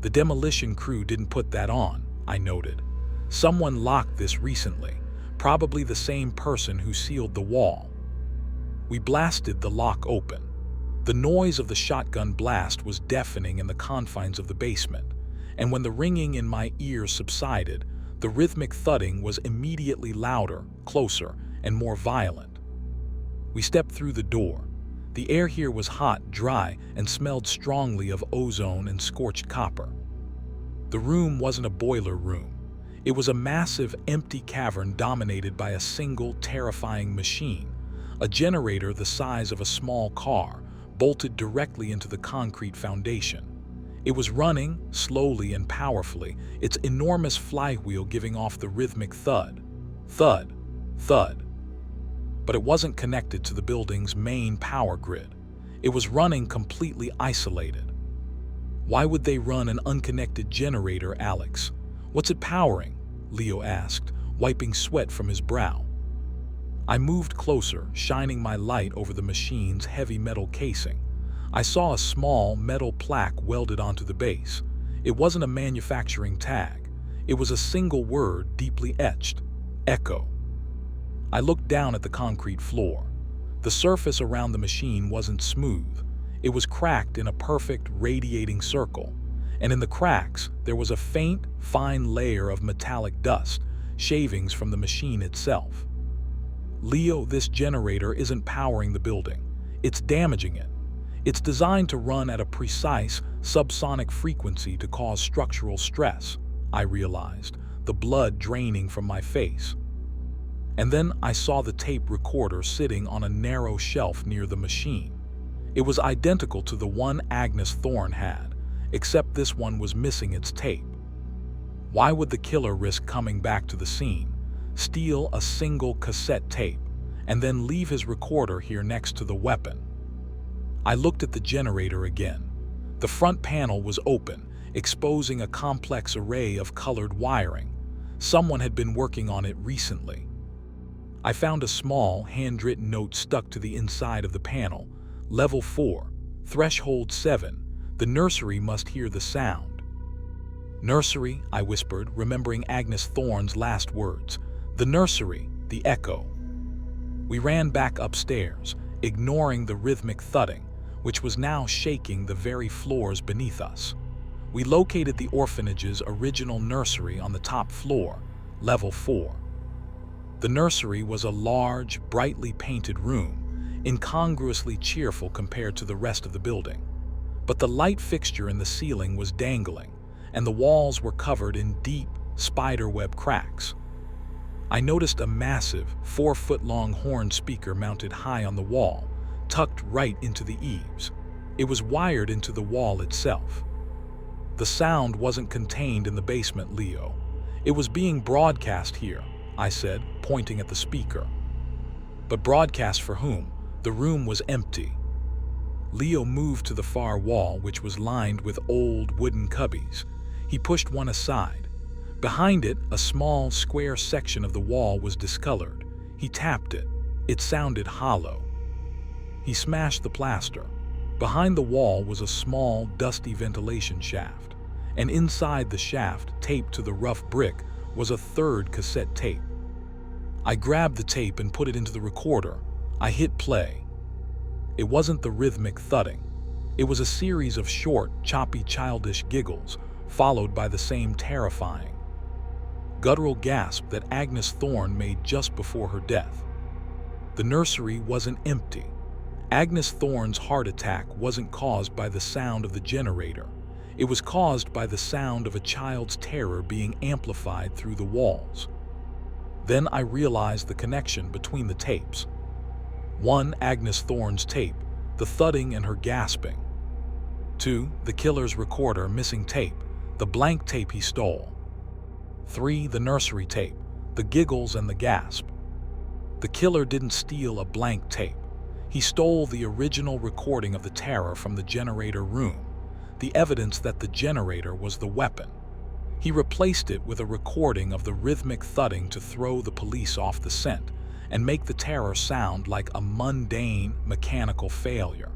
The demolition crew didn't put that on, I noted. Someone locked this recently, probably the same person who sealed the wall. We blasted the lock open. The noise of the shotgun blast was deafening in the confines of the basement, and when the ringing in my ears subsided, the rhythmic thudding was immediately louder, closer, and more violent. We stepped through the door. The air here was hot, dry, and smelled strongly of ozone and scorched copper. The room wasn't a boiler room. It was a massive, empty cavern dominated by a single, terrifying machine, a generator the size of a small car, bolted directly into the concrete foundation. It was running, slowly and powerfully, its enormous flywheel giving off the rhythmic thud, thud, thud. But it wasn't connected to the building's main power grid. It was running completely isolated. Why would they run an unconnected generator, Alex? What's it powering? Leo asked, wiping sweat from his brow. I moved closer, shining my light over the machine's heavy metal casing. I saw a small metal plaque welded onto the base. It wasn't a manufacturing tag. It was a single word deeply etched: Echo. I looked down at the concrete floor. The surface around the machine wasn't smooth. It was cracked in a perfect, radiating circle. And in the cracks, there was a faint, fine layer of metallic dust, shavings from the machine itself. Leo, this generator isn't powering the building. It's damaging it. It's designed to run at a precise, subsonic frequency to cause structural stress, I realized, the blood draining from my face. And then I saw the tape recorder sitting on a narrow shelf near the machine. It was identical to the one Agnes Thorne had, except this one was missing its tape. Why would the killer risk coming back to the scene, steal a single cassette tape, and then leave his recorder here next to the weapon? I looked at the generator again. The front panel was open, exposing a complex array of colored wiring. Someone had been working on it recently. I found a small, handwritten note stuck to the inside of the panel. Level 4, Threshold 7. The nursery must hear the sound. Nursery, I whispered, remembering Agnes Thorne's last words. The nursery, the echo. We ran back upstairs, ignoring the rhythmic thudding, which was now shaking the very floors beneath us. We located the orphanage's original nursery on the top floor, level 4. The nursery was a large, brightly painted room, incongruously cheerful compared to the rest of the building. But the light fixture in the ceiling was dangling, and the walls were covered in deep, spiderweb cracks. I noticed a massive, 4-foot-long horn speaker mounted high on the wall, tucked right into the eaves. It was wired into the wall itself. The sound wasn't contained in the basement, Leo. It was being broadcast here, I said, pointing at the speaker. But broadcast for whom? The room was empty. Leo moved to the far wall, which was lined with old wooden cubbies. He pushed one aside. Behind it, a small, square section of the wall was discolored. He tapped it. It sounded hollow. He smashed the plaster. Behind the wall was a small, dusty ventilation shaft, and inside the shaft, taped to the rough brick, was a third cassette tape. I grabbed the tape and put it into the recorder. I hit play. It wasn't the rhythmic thudding. It was a series of short, choppy, childish giggles, followed by the same terrifying, guttural gasp that Agnes Thorne made just before her death. The nursery wasn't empty. Agnes Thorne's heart attack wasn't caused by the sound of the generator. It was caused by the sound of a child's terror being amplified through the walls. Then I realized the connection between the tapes. 1, Agnes Thorne's tape, the thudding and her gasping. 2, the killer's recorder missing tape, the blank tape he stole. 3, the nursery tape, the giggles and the gasp. The killer didn't steal a blank tape. He stole the original recording of the terror from the generator room, the evidence that the generator was the weapon. He replaced it with a recording of the rhythmic thudding to throw the police off the scent and make the terror sound like a mundane, mechanical failure.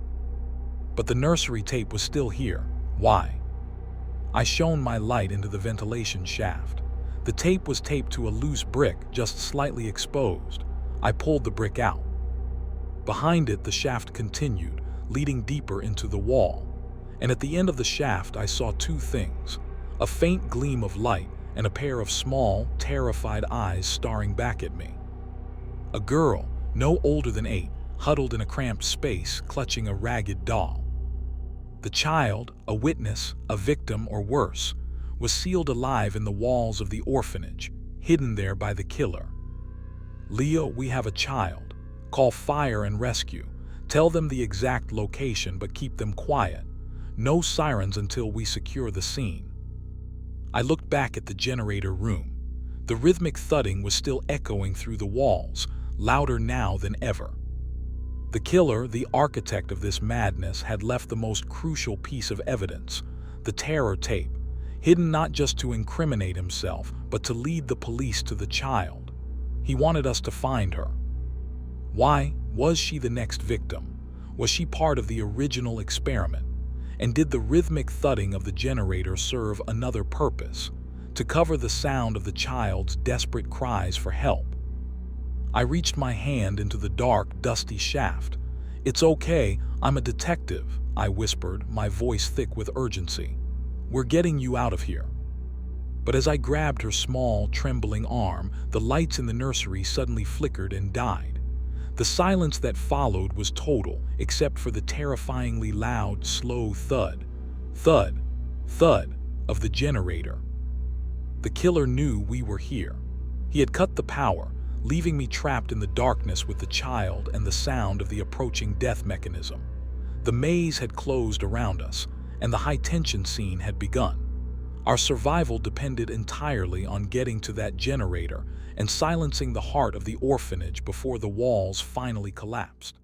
But the nursery tape was still here. Why? I shone my light into the ventilation shaft. The tape was taped to a loose brick, just slightly exposed. I pulled the brick out. Behind it, the shaft continued, leading deeper into the wall. And at the end of the shaft, I saw 2 things: a faint gleam of light and a pair of small, terrified eyes staring back at me. A girl, no older than 8, huddled in a cramped space, clutching a ragged doll. The child, a witness, a victim, or worse, was sealed alive in the walls of the orphanage, hidden there by the killer. "Leo, we have a child. Call fire and rescue. Tell them the exact location, but keep them quiet. No sirens until we secure the scene." I looked back at the generator room. The rhythmic thudding was still echoing through the walls, louder now than ever. The killer, the architect of this madness, had left the most crucial piece of evidence, the terror tape, hidden not just to incriminate himself, but to lead the police to the child. He wanted us to find her. Why? Was she the next victim? Was she part of the original experiment? And did the rhythmic thudding of the generator serve another purpose? To cover the sound of the child's desperate cries for help? I reached my hand into the dark, dusty shaft. "It's okay, I'm a detective," I whispered, my voice thick with urgency. "We're getting you out of here." But as I grabbed her small, trembling arm, the lights in the nursery suddenly flickered and died. The silence that followed was total, except for the terrifyingly loud, slow thud, thud, thud of the generator. The killer knew we were here. He had cut the power, leaving me trapped in the darkness with the child and the sound of the approaching death mechanism. The maze had closed around us, and the high-tension scene had begun. Our survival depended entirely on getting to that generator and silencing the heart of the orphanage before the walls finally collapsed.